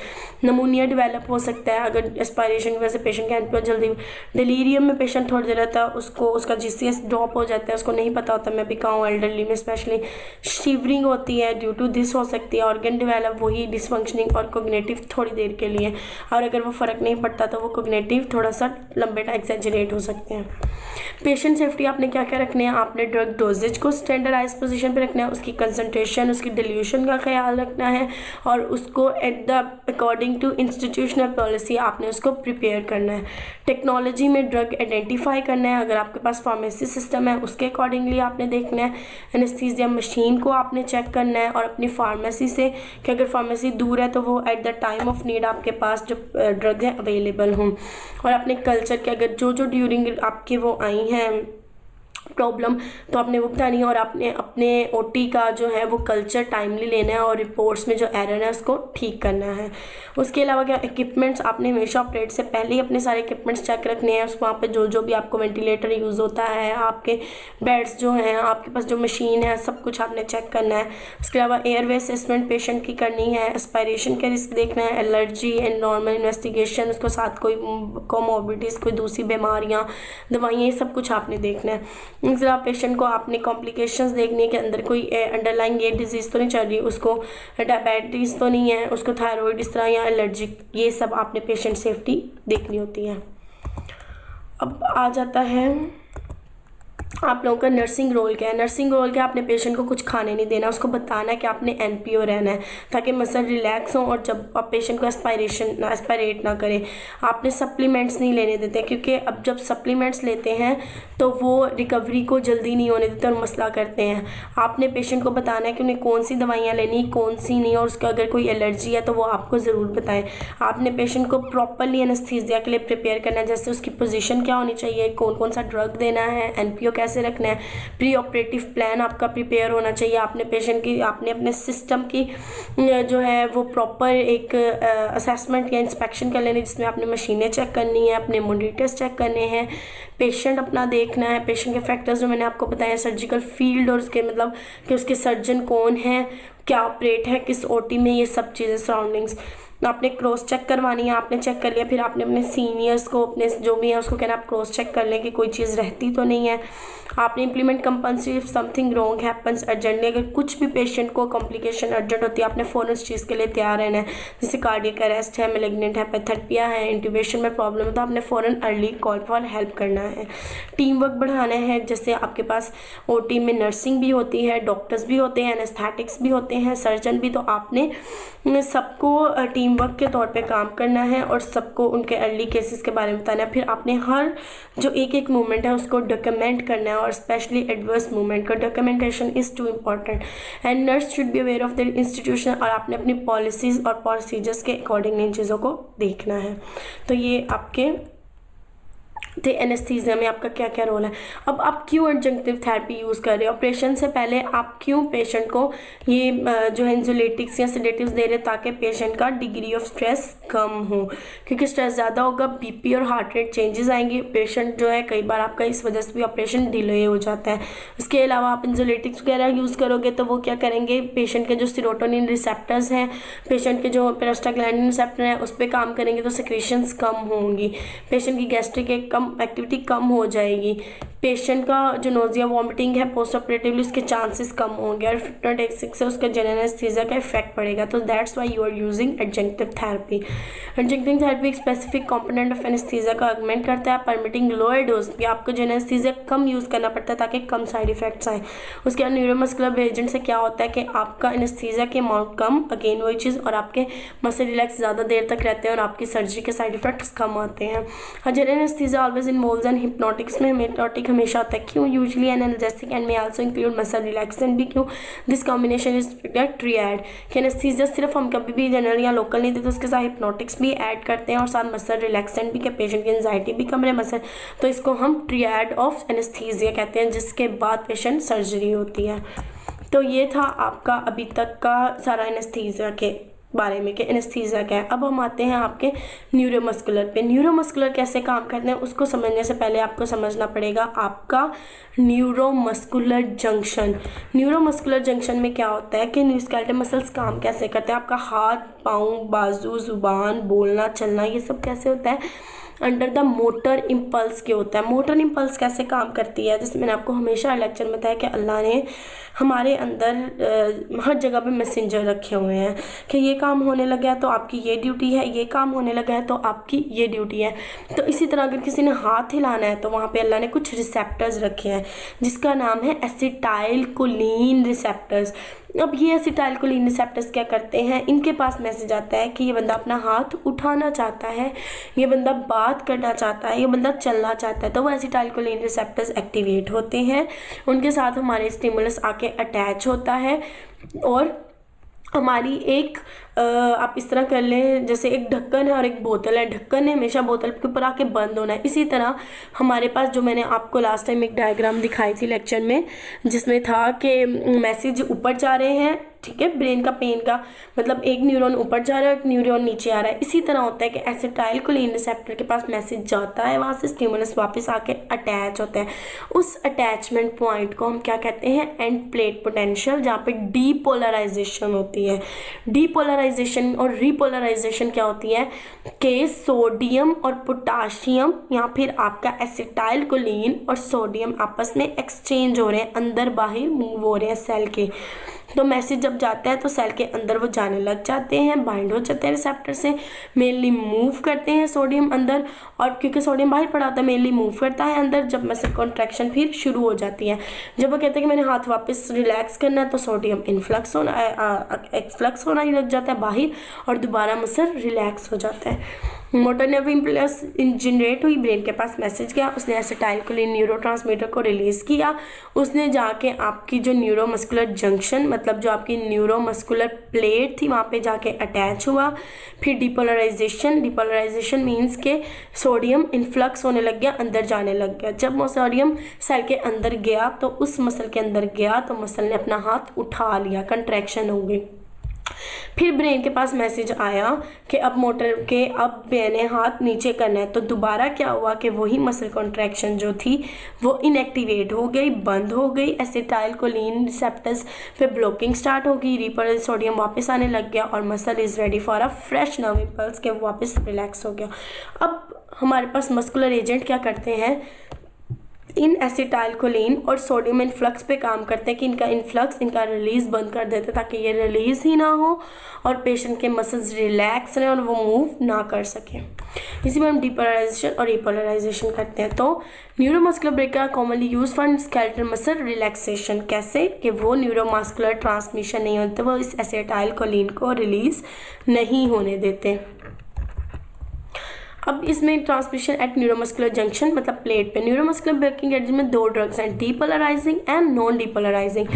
नमूनिया डेवलप हो सकता है अगर एस्पायरेशन की वजह से पेशेंट के एनपीओ जल्दी। डिलीरियम में पेशेंट थोड़ी देर रहता है, उसको उसका जीसीएस ड्रॉप हो जाता है, उसको नहीं पता होता। मैं भी कहूँ एल्डरली में स्पेशली शिवरिंग होती है, ड्यू टू दिस हो सकती है। ऑर्गन डेवलप वही डिसफंक्शनिंग और कोग्निटिव थोड़ी देर के लिए, और अगर वो फ़र्क नहीं पड़ता तो वो कोग्निटिव थोड़ा सा लंबे एक्सेजरेट हो सकते हैं। पेशेंट सेफ्टी आपने क्या क्या रखने हैं, आपने ड्रग डोजेज को स्टैंडर्डाइज पोजीशन पे रखना है, उसकी कंसंट्रेशन, उसकी डिल्यूशन का ख्याल रखना है, और उसको at the according to institutional policy आपने उसको प्रिपेयर करना है। टेक्नोलॉजी में ड्रग आइडेंटिफाई करना है, अगर आपके पास फार्मेसी सिस्टम है उसके अकॉर्डिंगली आपने देखना है। एनेस्थीसिया मशीन को आपने चेक करना है और अपनी फार्मेसी से, कि अगर फार्मेसी दूर है तो वो eight the time of need आपके पास जो ड्रग है अवेलेबल हों। और अपने कल्चर के अगर जो ड्यूरिंग आपके वो आई हैं प्रॉब्लम तो आपने वो बतानी है, और आपने अपने ओटी का जो है वो कल्चर टाइमली लेना है और रिपोर्ट्स में जो एरर है उसको ठीक करना है। उसके अलावा क्या इक्विपमेंट्स, आपने हमेशा ऑपरेट से पहले ही अपने सारे इक्विपमेंट्स चेक रखने हैं। वहाँ पे जो भी आपको वेंटिलेटर यूज़ होता है, आपके बेड्स जो हैं, आपके पास जो मशीन है, सब कुछ आपने चेक करना है। उसके अलावा एयरवे असेसमेंट पेशेंट की करनी है, एस्पायरेशन का रिस्क देखना है, एलर्जी एंड नॉर्मल इन्वेस्टिगेशन, उसके साथ कोई कोमोर्बिडिटीज़, कोई दूसरी बीमारियाँ, दवाइयाँ, ये सब कुछ आपने देखना है। ज़रा पेशेंट को आपने कॉम्प्लिकेशंस देखनी है कि अंदर कोई अंडरलाइन ये डिजीज़ तो नहीं चल रही, उसको डायबिटीज़ तो नहीं है, उसको थायराइड इस तरह या एलर्जिक, ये सब आपने पेशेंट सेफ्टी देखनी होती है। अब आ जाता है आप लोगों का नर्सिंग रोल क्या है। नर्सिंग रोल क्या, आपने पेशेंट को कुछ खाने नहीं देना, उसको बताना है कि आपने एनपीओ रहना है ताकि मसल रिलैक्स हो, और जब आप पेशेंट को एस्पायरेट ना करें। आपने सप्लीमेंट्स नहीं लेने देते, क्योंकि अब जब सप्लीमेंट्स लेते हैं तो वो रिकवरी को जल्दी नहीं होने देते और मसला करते हैं। आपने पेशेंट को बताना है कि उन्हें कौन सी दवाइयाँ लेनी, कौन सी नहीं, और उसका अगर कोई एलर्जी है तो वो आपको ज़रूर बताएं। आपने पेशेंट को प्रॉपरली एनेस्थीसिया के लिए प्रिपेयर करना है, जैसे उसकी पोजीशन क्या होनी चाहिए, कौन कौन सा ड्रग देना है, एनपीओ कैसे रखना है, प्री ऑपरेटिव प्लान आपका प्रिपेयर होना चाहिए। आपने पेशेंट की, आपने अपने सिस्टम की जो है वो प्रॉपर एक असेसमेंट या इंस्पेक्शन कर लेनी, जिसमें आपने मशीनें चेक करनी है, अपने मॉनिटर्स चेक करने हैं, पेशेंट अपना देखना है, पेशेंट के फैक्टर्स जो मैंने आपको बताया, सर्जिकल फील्ड और उसके मतलब कि उसके सर्जन कौन है, क्या ऑपरेट है किस ओटी में, ये सब चीज़ें सराउंडिंग्स। आपने क्रॉस चेक करवानी है, आपने चेक कर लिया, फिर आपने अपने सीनियर्स को, अपने जो भी है उसको कहना आप क्रॉस चेक कर लें कि कोई चीज़ रहती तो नहीं है। आपने implement compulsory if something wrong happens urgently, अगर कुछ भी पेशेंट को कॉम्प्लिकेशन अर्जेंट होती है आपने फ़ौरन उस चीज़ के लिए तैयार रहना है। जैसे कार्डियक अरेस्ट है, मैलिग्नेंट है, पैथर्पिया है, इंट्यूबेशन में प्रॉब्लम है, तो आपने फ़ौरन अर्ली कॉल फॉर हेल्प करना है। टीम वर्क बढ़ाना है, जैसे आपके पास ओटी में नर्सिंग भी होती है, डॉक्टर्स भी होते हैं, एनेस्थेटिक्स भी होते हैं, सर्जन भी, तो आपने सबको टीम वर्क के तौर पे काम करना है और सबको उनके अर्ली केसेस के बारे में बताना है। फिर आपने हर जो एक एक मूवमेंट है उसको डॉक्यूमेंट करना है, और स्पेशली एडवर्स मूवमेंट का documentation is too important. And nurse should be aware of the institution, और आपने अपनी पॉलिसीज़ और प्रोसीजर्स के अकॉर्डिंग इन चीज़ों को देखना है। तो ये आपके थे एनेस्थीसिया में आपका क्या क्या रोल है। अब आप क्यों एडजंक्टिव थेरेपी यूज़ कर रहे हो, ऑपरेशन से पहले आप क्यों पेशेंट को ये जो है एंजियोलिटिक्स या सेडेटिव्स दे रहे हैं, ताकि पेशेंट का डिग्री ऑफ स्ट्रेस कम हो, क्योंकि स्ट्रेस ज़्यादा होगा बीपी और हार्ट रेट चेंजेस आएंगे, पेशेंट जो है कई बार आपका इस वजह से भी ऑपरेशन डिले हो जाता है। इसके अलावा आप एंजियोलिटिक्स वगैरह यूज़ करोगे तो वो क्या करेंगे, पेशेंट के जो सीरोटोनिन रिसेप्टर्स हैं, पेशेंट के जो प्रोस्टाग्लैंडिन रिसेप्टर हैं उस पर काम करेंगे तो सेक्रेशंस कम होंगी, पेशेंट की गैस्ट्रिक एक्टिविटी कम हो जाएगी, पेशेंट का जो नोजिया वॉमिटिंग है पोस्ट ऑपरेटिवली उसके चांसेस कम होंगे, और फिफ्टोडेक्सिक से उसका जनरल एनेस्थीसिया का इफेक्ट पड़ेगा। तो that's why you are using adjunctive therapy. Adjunctive therapy एक स्पेसिफिक कंपोनेंट ऑफ एनेस्थीसिया का ऑगमेंट करता है, परमिटिंग लोअर डोज भी आपको जो एनेस्थीसिया कम यूज़ करना पड़ता है ताकि कम साइड इफेक्ट्स आए। उसके बाद न्यूरोमस्कुलर एजेंट से क्या होता है कि आपका एनेस्थीसिया के अमाउंट कम, अगेन वही चीज़, और आपके मसल रिलैक्स ज़्यादा देर तक रहते हैं और आपकी सर्जरी के साइड इफेक्ट्स कम आते हैं। General anaesthesia always involves an hypnotics में हिप्नोटिक हमेशा होता है, क्यों, usually an analgesic and may also include muscle relaxant भी, क्यों, दिस कॉम्बिनेशन इज ट्रिएड कि एनेस्थीसिया सिर्फ हम कभी भी जनरल या लोकल नहीं देते, उसके साथ हिप्नोटिक्स भी ऐड करते हैं और साथ मसल रिलैक्सेंट भी, कि पेशेंट की एंजाइटी भी कम रहे मसल, तो इसको हम ट्रिएड ऑफ एनेस्थीसिया कहते हैं, जिसके बाद पेशेंट सर्जरी होती है। तो ये था आपका अभी तक का सारा एनेस्थीसिया के बारे में कि एनेस्थीसिया क्या है। अब हम आते हैं आपके न्यूरोमस्कुलर पे। न्यूरोमस्कुलर कैसे काम करते हैं उसको समझने से पहले आपको समझना पड़ेगा आपका न्यूरोमस्कुलर जंक्शन। न्यूरोमस्कुलर जंक्शन में क्या होता है कि स्केलेटल मसल्स काम कैसे करते हैं, आपका हाथ, पाँव, बाजू, जुबान, बोलना, चलना, ये सब कैसे होता है, अंडर द मोटर इम्पल्स के होता है। मोटर इम्पल्स कैसे काम करती है, जैसे मैंने आपको हमेशा लेक्चर में बताया कि अल्लाह ने हमारे अंदर हर जगह पे मैसेंजर रखे हुए हैं कि ये काम होने लगा है तो आपकी ये ड्यूटी है, ये काम होने लगा है तो आपकी ये ड्यूटी है। तो इसी तरह अगर किसी ने हाथ हिलाना है तो वहाँ पे अल्लाह ने कुछ रिसेप्टर्स रखे हैं जिसका नाम है एसिटाइल कोलिन रिसेप्टर्स। अब ये एसिटाइलकोलिन रिसेप्टर्स क्या करते हैं, इनके पास मैसेज आता है कि ये बंदा अपना हाथ उठाना चाहता है, ये बंदा बात करना चाहता है, ये बंदा चलना चाहता है, तो वो एसिटाइलकोलिन रिसेप्टर्स एक्टिवेट होते हैं, उनके साथ हमारे स्टिमुलस आके अटैच होता है और हमारी एक आप इस तरह कर लें जैसे एक ढक्कन है और एक बोतल है, ढक्कन है हमेशा बोतल के ऊपर आके बंद होना है। इसी तरह हमारे पास जो मैंने आपको लास्ट टाइम एक डायग्राम दिखाई थी लेक्चर में जिसमें था कि मैसेज ऊपर जा रहे हैं, ठीक है, ब्रेन का पेन का मतलब एक न्यूरॉन ऊपर जा रहा है और एक न्यूरॉन नीचे आ रहा है। इसी तरह होता है कि एसिटाइलकोलिन रिसेप्टर के पास मैसेज जाता है, वहाँ से स्टिमुलस वापस आके अटैच होता है। उस अटैचमेंट पॉइंट को हम क्या कहते हैं, एंड प्लेट पोटेंशियल, जहाँ पे डीपोलराइजेशन होती है। डीपोलराइजेशन और रीपोलराइजेशन क्या होती है कि सोडियम और पोटाशियम या फिर आपका एसिटाइलकोलिन और सोडियम आपस में एक्सचेंज हो रहे हैं, अंदर बाहर मूव हो रहे हैं सेल के। तो मैसेज जब जाता है तो सेल के अंदर वो जाने लग जाते हैं, बाइंड हो जाते हैं रिसेप्टर से, मेनली मूव करते हैं सोडियम अंदर, और क्योंकि सोडियम बाहर पड़ा होता है मेनली मूव करता है अंदर। जब मसल कॉन्ट्रैक्शन फिर शुरू हो जाती है, जब वो कहते हैं कि मैंने हाथ वापस रिलैक्स करना है तो सोडियम एक्सफ्लक्स होना ही लग जाता है बाहर और दोबारा मसल रिलैक्स हो जाता है। मोटर नर्व इम्पल्स जनरेट हुई, ब्रेन के पास मैसेज गया, उसने एसिटाइलकोलिन न्यूरोट्रांसमीटर को रिलीज़ किया, उसने जाके आपकी जो न्यूरोमस्कुलर जंक्शन मतलब जो आपकी न्यूरोमस्कुलर प्लेट थी वहाँ पे जाके अटैच हुआ। फिर डिपोलराइजेशन मीन्स के सोडियम इन्फ्लक्स होने लग गया, अंदर जाने लग गया। जब वो सोडियम सेल के अंदर गया तो उस मसल के अंदर गया तो मसल ने अपना हाथ उठा लिया, कंट्रैक्शन हो गई। फिर ब्रेन के पास मैसेज आया कि अब मोटर के अब मैंने हाथ नीचे करना है, तो दोबारा क्या हुआ कि वही मसल कॉन्ट्रैक्शन जो थी वो इनएक्टिवेट हो गई, बंद हो गई। एसिटाइल कोलिन रिसेप्टर्स पे ब्लॉकिंग स्टार्ट हो गई, रिपोर्टेड सोडियम वापस आने लग गया और muscle is ready for a fresh nerve impulse के वापस रिलैक्स हो गया। अब हमारे पास मस्कुलर एजेंट क्या करते हैं, इन एसिटाइल कोलिन और सोडियम इन्फ्लक्स पे काम करते हैं कि इनका इन्फ्लक्स, इनका रिलीज बंद कर देते हैं ताकि ये रिलीज ही ना हो और पेशेंट के मसल्स रिलैक्स रहें और वो मूव ना कर सकें। इसी में हम डीपोलराइजेशन और रिपोलराइजेशन करते हैं। तो neuromuscular breaker commonly use for skeletal muscle relaxation. कैसे कि वो न्यूरोमस्कुलर ट्रांसमिशन नहीं होते, वो इस एसिटाइल कोलिन को रिलीज नहीं होने देते। अब इसमें ट्रांसमिशन एट न्यूरोमस्कुलर जंक्शन मतलब प्लेट पे। न्यूरोमस्कुलर ब्रेकिंग एजेंट में दो ड्रग्स हैं, depolarising and non depolarizing.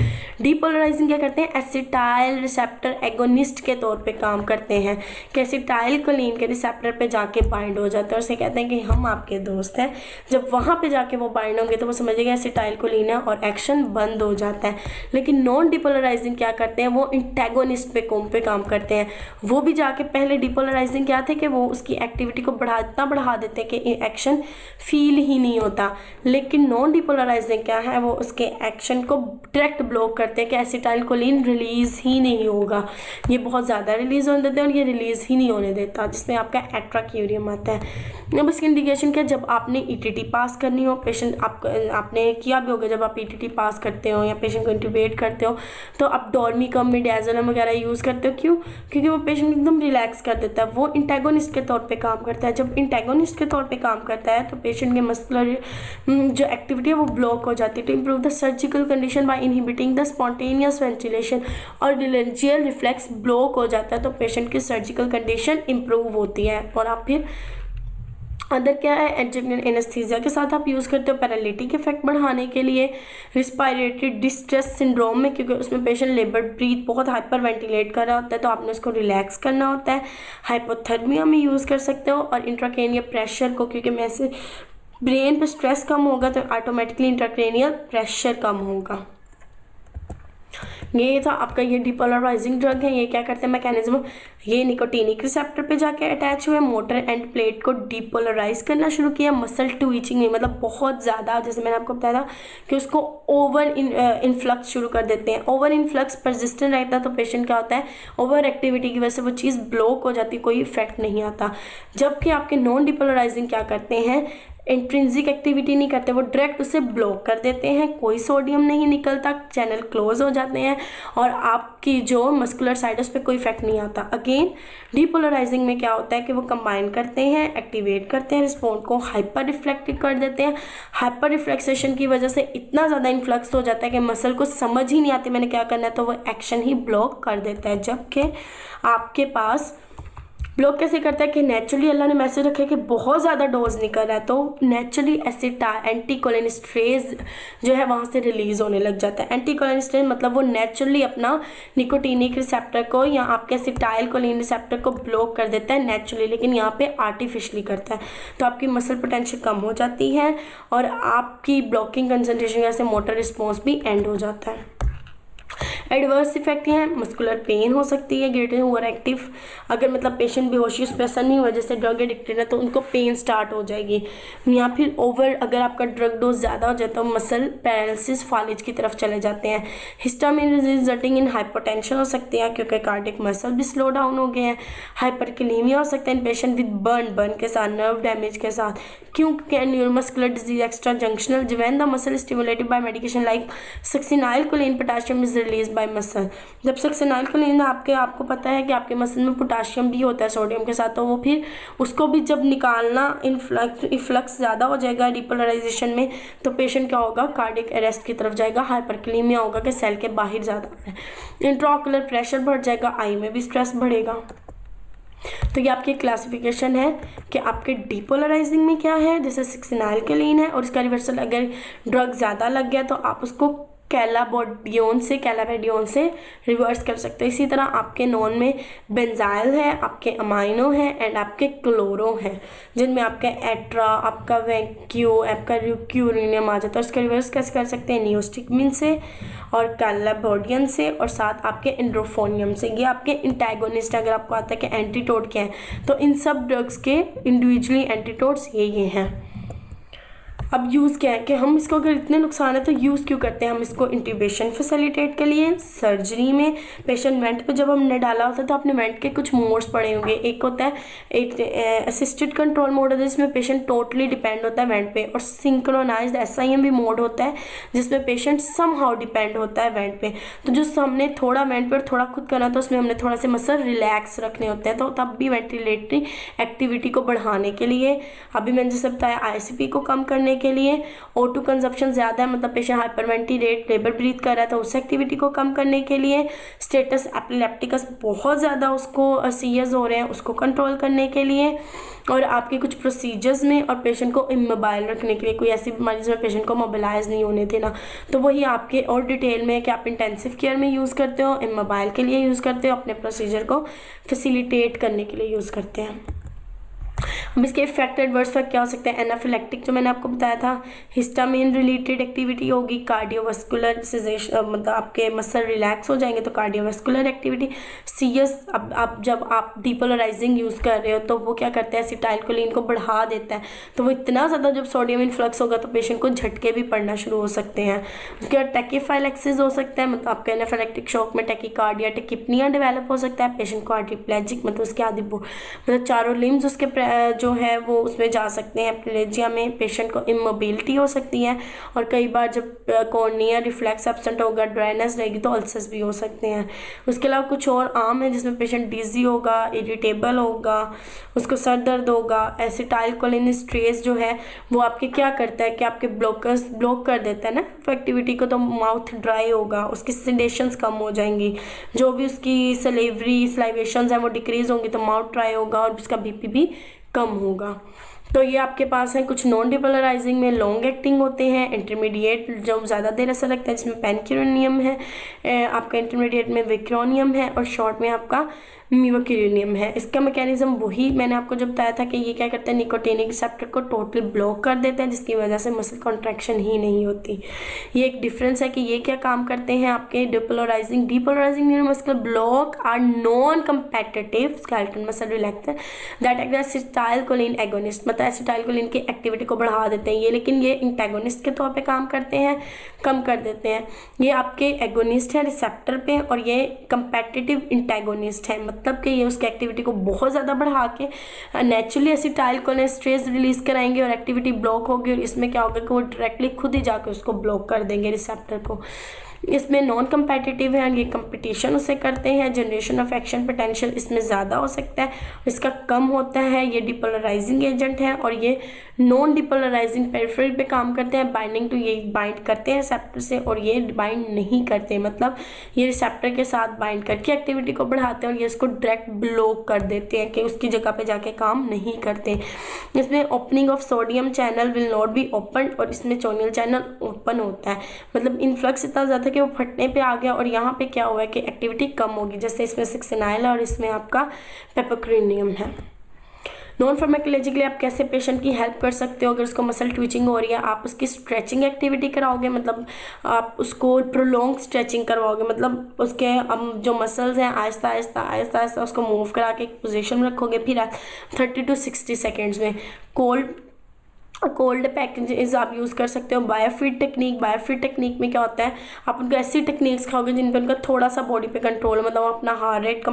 Depolarising क्या करते हैं, एसिटाइल रिसेप्टर एगोनिस्ट के तौर पे काम करते हैं कि एसिटाइल कोलिन के रिसेप्टर पे जाके बाइंड हो जाते हैं और उसे कहते हैं कि हम आपके दोस्त हैं। जब वहाँ पे जाके वो बाइंड होंगे तो वो समझेगा एसिटाइल कोलिन है और एक्शन बंद हो जाता है। लेकिन नॉन डीपोलराइजिंग क्या करते हैं, वो इंटेगोनिस्ट पे काम करते हैं। वो भी जाके पहले डीपोलराइजिंग क्या थे कि वो उसकी एक्टिविटी को इतना बढ़ा देते हैं कि एक्शन फील ही नहीं होता। लेकिन नॉन डिपोलराइजिंग क्या है, वो उसके एक्शन को डायरेक्ट ब्लॉक करते हैं कि एसिटाइल कोलिन रिलीज ही नहीं होगा, ये बहुत ज़्यादा रिलीज होने देते हैं और ये रिलीज ही नहीं होने देता, जिसमें आपका एट्राक्यूरियम आता है। अब इसकी इंडिकेशन क्या, जब आपने ईटीटी पास करनी हो, पेशेंट आपने किया भी होगा, जब आप ईटीटी पास करते हो या पेशेंट को इंट्यूबेट करते हो तो आप डोर्मिकम मिडाज़ोलम वगैरह यूज़ करते हो। क्यों? क्योंकि वो पेशेंट एकदम रिलैक्स कर देता है, वो इंटेगोनिस्ट के तौर पे काम करता है। जब इंटेगोनिस्ट के तौर पे काम करता है तो पेशेंट के मस्कुलर जो एक्टिविटी है वो ब्लॉक हो जाती है। To improve the surgical condition by inhibiting the spontaneous ventilation और डिलेंजियल रिफ्लेक्स ब्लॉक हो जाता है तो पेशेंट की सर्जिकल कंडीशन इम्प्रूव होती है। और आप फिर अदर क्या है, एडजक्टिव एनेस्थीसिया के साथ आप यूज़ करते हो पैरालिटिक इफेक्ट बढ़ाने के लिए, रिस्पायरेटरी डिस्ट्रेस सिंड्रोम में, क्योंकि उसमें पेशेंट लेबर ब्रीथ बहुत हाइपर वेंटिलेट कर रहा होता है तो आपने उसको रिलैक्स करना होता है। हाइपोथर्मिया में यूज़ कर सकते हो और इंट्राक्रेनियल प्रेशर को, क्योंकि में से ब्रेन पे स्ट्रेस कम होगा तो ऑटोमेटिकली इंट्राक्रेनियल प्रेशर कम होगा। ये था आपका ये डिपोलराइजिंग ड्रग है। ये क्या करते हैं मैकेनिज्म, ये निकोटीनिक रिसेप्टर पे जाके अटैच हुए, मोटर एंड प्लेट को डिपोलराइज करना शुरू किया मसल ट्विचिंग में, मतलब बहुत ज़्यादा, जैसे मैंने आपको बताया था कि उसको ओवर इनफ्लक्स शुरू कर देते हैं। ओवर इनफ्लक्स परसिस्टेंट रहता है तो पेशेंट क्या होता है, ओवर एक्टिविटी की वजह से वो चीज़ ब्लॉक हो जाती है, कोई इफेक्ट नहीं आता। जबकि आपके नॉन डिपोलराइजिंग क्या करते हैं, इंट्रिंसिक एक्टिविटी नहीं करते, वो डायरेक्ट उसे ब्लॉक कर देते हैं, कोई सोडियम नहीं निकलता, चैनल क्लोज हो जाते हैं और आपकी जो मस्कुलर साइड उस पर कोई इफेक्ट नहीं आता। अगेन डिपोलराइजिंग में क्या होता है कि वो कंबाइन करते हैं, एक्टिवेट करते हैं, रिस्पॉन्स को हाइपर रिफ्लेक्टिव कर देते हैं। हाइपर रिफ्लेक्सेशन की वजह से इतना ज़्यादा इन्फ्लक्स हो जाता है कि मसल को समझ ही नहीं आती मैंने क्या करना है, तो वो एक्शन ही ब्लॉक कर देता है। जबकि आपके पास ब्लॉक कैसे करता है कि नेचुरली अल्लाह ने मैसेज रखा है कि बहुत ज़्यादा डोज निकल रहा है तो नेचुरली एंटीकोलिनेस्टेरेज जो है वहाँ से रिलीज़ होने लग जाता है। एंटीकोलिनेस्टेरेज मतलब वो नेचुरली अपना निकोटीनिक रिसेप्टर को या आपके एसिटाइल कोलिन रिसेप्टर को ब्लॉक कर देता है नेचुरली, लेकिन यहाँ पे आर्टिफिशली करता है तो आपकी मसल पोटेंशियल कम हो जाती है और आपकी ब्लॉकिंग कंसंट्रेशन जैसे मोटर रिस्पॉन्स भी एंड हो जाता है। एडवर्स इफेक्ट हैं, मस्कुलर पेन हो सकती है, ग्रेटर ओवर एक्टिव, अगर मतलब पेशेंट बेहोशी उस पर असर नहीं हुआ जैसे ड्रग एडिक्टेड है तो उनको पेन स्टार्ट हो जाएगी, या फिर ओवर अगर आपका ड्रग डोज ज़्यादा हो जाता है मसल पैरालिसिस फालिज की तरफ चले जाते हैं। हिस्टामिन रिजल्टिंग इन हाइपोटेंशन हो सकती है क्योंकि कार्डियक मसल भी स्लो डाउन हो गए हैं। हाइपरकैलेमिया हो सकता है इन पेशेंट विद बर्न के साथ, नर्व डैमेज के साथ, क्योंकि neuromuscular disease extra junctional when the muscle stimulated by medication like succinylcholine potassium is release by muscle. जब सक्सिनाइल कोलिन आपको पता है कि आपके मसल में पोटेशियम भी होता है सोडियम के साथ, तो वो फिर उसको भी जब निकालना इन्फ्लक्स ज़्यादा हो जाएगा डिपोलराइजेशन में तो पेशेंट क्या होगा, कार्डियक अरेस्ट की तरफ जाएगा, हाइपरकैलेमिया होगा कि सेल के बाहर ज़्यादा है, इंट्राओकुलर प्रेशर बढ़ जाएगा, आई में भी स्ट्रेस बढ़ेगा। तो ये आपकी क्लासिफिकेशन है कि आपके डिपोलराइजिंग में क्या है, जैसे सक्सिनाइल कोलिन है और इसका रिवर्सल अगर ड्रग ज़्यादा लग गया तो आप उसको कैलाबेडियोन से रिवर्स कर सकते हो। इसी तरह आपके नॉन में बेंजाइल है, आपके अमाइनो है एंड आपके क्लोरो हैं, जिनमें आपका एट्रा, आपका वैक्यू, आपका क्यूरिनियम आ जाता है। उसका रिवर्स कैसे कर सकते हैं? नियोस्टिकमिन से और कैलाबेडियन से और साथ आपके एंड्रोफोनियम से। ये आपके इंटैगोनिस्ट, अगर आपको आता है कि एंटीटोड क्या है, तो इन सब ड्रग्स के इंडिविजुअली एंटीटोड्स ये हैं। अब यूज़ क्या है कि हम इसको, अगर इतने नुकसान है तो यूज़ क्यों करते हैं? हम इसको इंट्यूबेशन फैसिलिटेट के लिए, सर्जरी में पेशेंट वेंट पे जब हमने डाला होता है तो आपने वेंट के कुछ मोड्स पढ़े होंगे। एक होता है एक असिस्टेड कंट्रोल मोड होता है जिसमें पेशेंट टोटली डिपेंड होता है वेंट पे, और सिंक्रोनाइज्ड SIM भी मोड होता है जिसमें पेशेंट समहाउ डिपेंड होता है वेंट पे। तो जो हमने थोड़ा वेंट पर थोड़ा खुद करना तो उसमें हमने थोड़ा से मसल रिलैक्स रखने होते हैं, तो तब भी वेंटिलेटरी एक्टिविटी को बढ़ाने के लिए, अभी मैंने जैसे बताया ICP को कम करने के लिए, O2 कंजप्शन ज़्यादा है मतलब पेशेंट हाइपरवेंटिलेट लेबर ब्रीथ कर रहा था, उस एक्टिविटी को कम करने के लिए, स्टेटस एपिलेप्टिकस बहुत ज़्यादा उसको सीरियस हो रहे हैं उसको कंट्रोल करने के लिए, और आपके कुछ प्रोसीजर्स में और पेशेंट को इमोबाइल रखने के लिए, कोई ऐसी बीमारी जिसमें पेशेंट को मोबिलाइज नहीं होने देना। तो वही आपके और डिटेल में कि आप इंटेंसिव केयर में यूज़ करते हो, इमोबाइल के लिए यूज़ करते हो, अपने प्रोसीजर को फैसिलिटेट करने के लिए यूज़ करते हैं। अब इसके इफेक्ट एडवर्स इफेक्ट क्या हो सकते हैं? एनाफिलेक्टिक जो मैंने आपको बताया था, हिस्टामिन रिलेटेड एक्टिविटी होगी, कार्डियोवास्कुलर मतलब आपके मसल रिलैक्स हो जाएंगे तो कार्डियोवास्कुलर एक्टिविटी सीरियस। अब जब आप डीपोलराइजिंग यूज़ कर रहे हो तो वो क्या करता है? एसिटाइलकोलिन को बढ़ा देता है, तो वो इतना ज़्यादा जब सोडियम इन्फ्लक्स होगा तो पेशेंट को झटके भी पड़ना शुरू हो सकते हैं। उसके बाद टैकीफाइलेक्सिस हो सकता है, मतलब आपका एनाफिलेक्टिक शॉक में टैकीकार्डिया, टैकीपनिया डेवलप हो सकता है, पेशेंट को क्वाड्रिप्लेजिक मतलब उसके आदि मतलब चारों लिम्स उसके जो है वो उसमें जा सकते हैं। प्लेजिया में पेशेंट को इमोबिलिटी हो सकती है, और कई बार जब कॉर्निया रिफ्लेक्स एब्सेंट होगा, ड्राइनेस रहेगी तो अल्सर्स भी हो सकते हैं। उसके अलावा कुछ और आम है जिसमें पेशेंट डिजी होगा, इरिटेबल होगा, उसको सर दर्द होगा। एसिटाइलकोलिनेस्ट्रेस जो है वो आपके क्या करता है कि आपके ब्लॉक कर देता है ना एक्टिविटी को, तो माउथ ड्राई होगा, उसकी सेडेशंस कम हो जाएंगी, जो भी उसकी सलाइवेशंस हैं वो डिक्रीज होंगी तो माउथ ड्राई होगा और उसका BP भी कम होगा। तो ये आपके पास है कुछ नॉन डिपोलराइजिंग में लॉन्ग एक्टिंग होते हैं, इंटरमीडिएट जो ज़्यादा देर असर रखता है जिसमें पेनक्यूरेनियम है, आपका इंटरमीडिएट में विक्रोनियम है और शॉर्ट में आपका मीवाक्यूरेनियम है। इसका मैकेनिज्म वही मैंने आपको जो बताया था कि ये क्या करता है, निकोटिनिक रिसेप्टर को टोटली ब्लॉक कर देता है जिसकी वजह से मसल कॉन्ट्रैक्शन ही नहीं होती। ये एक डिफरेंस है कि ये क्या काम करते हैं आपके depolarizing neuromuscular block are non competitive skeletal muscle relaxer that act as acetylcholine agonist, मतलब एसिटाइलकोलिन की एक्टिविटी को बढ़ा देते हैं ये, लेकिन ये इंटेगोनिस्ट के तौर पे काम करते हैं, कम कर देते हैं। ये आपके एगोनिस्ट है रिसेप्टर पे और ये कंपेटिटिव इंटेगोनिस्ट है, मतलब कि ये उसकी एक्टिविटी को बहुत ज़्यादा बढ़ा के नेचुरली एसिटाइलकोलिनेस्ट्रेस रिलीज कराएंगे और एक्टिविटी ब्लॉक होगी, और इसमें क्या होगा कि वो डायरेक्टली खुद ही जाकर उसको ब्लॉक कर देंगे रिसेप्टर को। इसमें नॉन कंपेटिटिव है, ये कंपटीशन उसे करते हैं, जनरेशन ऑफ एक्शन पोटेंशियल इसमें ज़्यादा हो सकता है, इसका कम होता है। ये डिपोलराइजिंग एजेंट है और ये नॉन डिपोलराइजिंग पेरिफेरल पे काम करते हैं, बाइंडिंग टू ये बाइंड करते हैं रिसेप्टर से और ये बाइंड नहीं करते, मतलब ये रिसेप्टर के साथ बाइंड करके एक्टिविटी को बढ़ाते हैं और ये इसको डायरेक्ट ब्लॉक कर देते हैं कि उसकी जगह पे जाके काम नहीं करते। इसमें opening of sodium channel will not be open और इसमें चोनियल चैनल ओपन होता है, मतलब इन्फ्लक्स इतना ज़्यादा कि वो फटने पे आ गया और यहाँ पे क्या हुआ है कि एक्टिविटी कम होगी, जैसे इसमें सक्सिनाइल है और इसमें आपका पेपरक्रीनियम है। नॉन फार्माकोलॉजिकली आप कैसे पेशेंट की हेल्प कर सकते हो? अगर उसको मसल ट्विचिंग हो रही है आप उसकी स्ट्रेचिंग एक्टिविटी कराओगे, मतलब आप उसको प्रोलॉन्ग स्ट्रेचिंग करवाओगे, मतलब उसके जो मसल्स हैं आहिस्ता आहिस्ता उसको मूव करा के एक पोजीशन में रखोगे, फिर 30 to 60 सेकेंड्स में कोल्ड पैकेजेस आप यूज़ कर सकते हो। बायोफिट टेक्निक में क्या होता है, आप उनको ऐसी टेक्निक्स खाओगे जिन पर उनका थोड़ा सा बॉडी पे कंट्रोल, मतलब आप अपना हार्ट रेट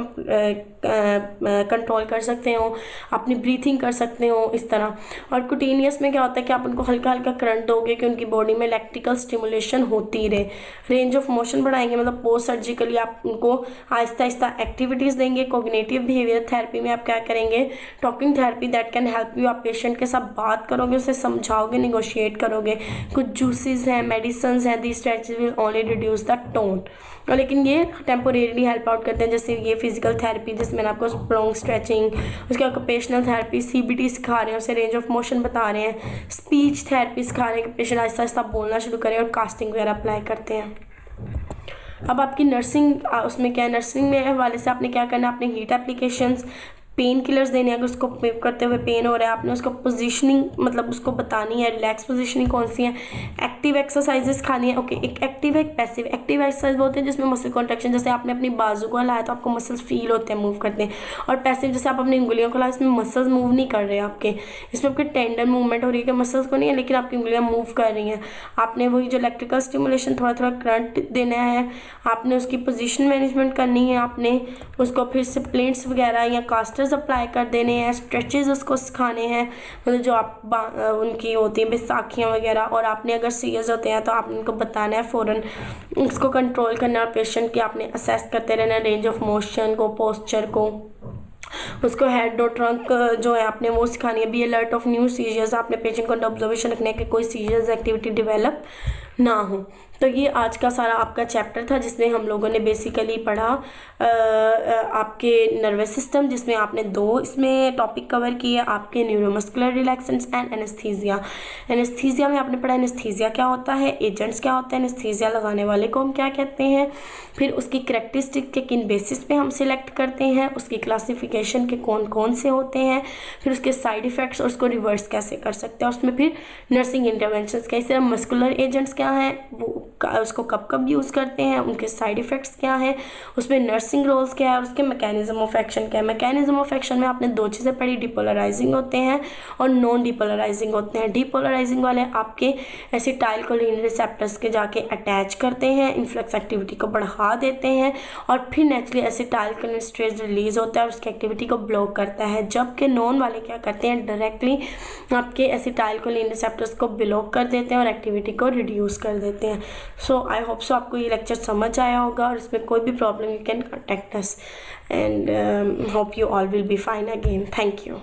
कंट्रोल कर सकते हो, अपनी ब्रीथिंग कर सकते हो इस तरह। और कुटीनियस में क्या होता है कि आप उनको हल्का हल्का करंट दोगे कि उनकी बॉडी में इलेक्ट्रिकल स्टिमुलेशन होती रहे। रेंज ऑफ मोशन बढ़ाएंगे, मतलब पोस्ट सर्जिकली आप उनको आहिस्ता आहिस्ता एक्टिविटीज़ देंगे। कोग्निटिव बिहेवियर थेरेपी में आप क्या करेंगे, talking therapy that can help you, आप पेशेंट के साथ बात करोगे, उसे समझाओगे, निगोशिएट करोगे। कुछ जूसेस हैं, मेडिसिन हैं, the stretches will only reduce the tone, और लेकिन ये टेम्पोरेरीली हेल्प आउट करते हैं। जैसे ये फिजिकल थेरेपी जिसमें मैंने आपको प्रोलॉन्ग स्ट्रेचिंग, उसके ऑक्यूपेशनल थेरेपी, CBT सिखा रहे हैं, उसे रेंज ऑफ मोशन बता रहे हैं, स्पीच थेरेपी सिखा रहे हैं कि पेशेंट आहिस्ता आहिस्ता बोलना शुरू करें, और कास्टिंग वगैरह अप्लाई करते हैं। अब आपकी नर्सिंग उसमें क्या है, नर्सिंग में वाले से आपने क्या करना है, आपने हीट एप्लीकेशंस, पेन किलर्स देने हैं, अगर उसको करते हुए पेन हो रहा है आपने उसको पोजीशनिंग मतलब उसको बतानी है, रिलैक्स पोजीशनिंग कौन सी है, एक्टिव एक्सरसाइजेस खानी है। ओके, एक एक्टिव है, एक पैसिव। एक्टिव एक्सरसाइज बोलते हैं जिसमें मसल कॉन्ट्रैक्शन, जैसे आपने अपनी बाजू को हिलाया तो आपको मसल्स फील होते हैं, मूव करते हैं। और पैसिव जैसे आप अपनी उंगलियों को हिलाया, इसमें मसल्स मूव नहीं कर रहे हैं आपके, इसमें आपके टेंडन मूवमेंट हो रही है कि मसल्स को नहीं है लेकिन आपकी उंगलियां मूव कर रही हैं। आपने वही जो इलेक्ट्रिकल स्टिमुलेशन, थोड़ा थोड़ा करंट देना है, आपने उसकी पोजीशन मैनेजमेंट करनी है, आपने उसको फिर से प्लेट्स वगैरह या कास्टर्स अप्लाई कर देने हैं, स्ट्रेचेस उसको सिखाने हैं, मतलब जो आप उनकी होती हैं बैसाखियाँ वगैरह। और आपने अगर सीरियस होते हैं तो आपने उनको बताना है फ़ौरन, उसको कंट्रोल करना है पेशेंट की, आपने असेस करते रहना है रेंज ऑफ मोशन को, पोस्चर को, उसको हेड और ट्रंक जो है आपने वो सिखानी है। Be alert of new seizures, आपने पेशेंट को ऑब्जर्वेशन रखने कि कोई सीजर्स एक्टिविटी डेवलप ना हो। तो ये आज का सारा आपका चैप्टर था जिसमें हम लोगों ने बेसिकली पढ़ा आपके नर्वस सिस्टम, जिसमें आपने 2 इसमें टॉपिक कवर किए, आपके neuromuscular relaxants and anaesthesia. Anaesthesia में आपने पढ़ा एनेस्थीसिया क्या होता है, एजेंट्स क्या होते हैं, एनेस्थीसिया लगाने वाले को हम क्या कहते हैं, फिर उसकी कैरेक्टरिस्टिक के किन बेसिस पे हम सिलेक्ट करते हैं, उसकी क्लासिफिकेशन के कौन कौन से होते हैं, फिर उसके साइड इफ़ेक्ट्स और उसको रिवर्स कैसे कर सकते हैं, उसमें फिर नर्सिंग इंटरवेंशंस क्या, इस तरह मस्कुलर एजेंट्स क्या हैं, वो उसको कब कब यूज़ करते हैं, उनके साइड इफ़ेक्ट्स क्या हैं, उसमें नर्सिंग रोल्स क्या है और उसके मैकेनिज्म ऑफ एक्शन क्या है। मैकेनिज्म ऑफ एक्शन में आपने 2 चीज़ें पढ़ी, डिपोलराइजिंग होते हैं और नॉन डिपोलराइजिंग होते हैं। डिपोलराइजिंग वाले आपके एसिटाइलकोलिन रिसेप्टर्स के जाके अटैच करते हैं, इन्फ्लक्स एक्टिविटी को बढ़ा देते हैं और फिर नेचुरली एसिटाइलकोलिन स्ट्रेस रिलीज होता है और उसकी एक्टिविटी को ब्लॉक करता है। जबकि नॉन वाले क्या करते हैं, डायरेक्टली आपके एसिटाइलकोलिन रिसेप्टर्स को ब्लॉक कर देते हैं और एक्टिविटी को रिड्यूस कर देते हैं। सो आई होप सो आपको ये लेक्चर समझ आया होगा और इसमें कोई भी problem you can contact us and hope you all will be fine again. Thank you.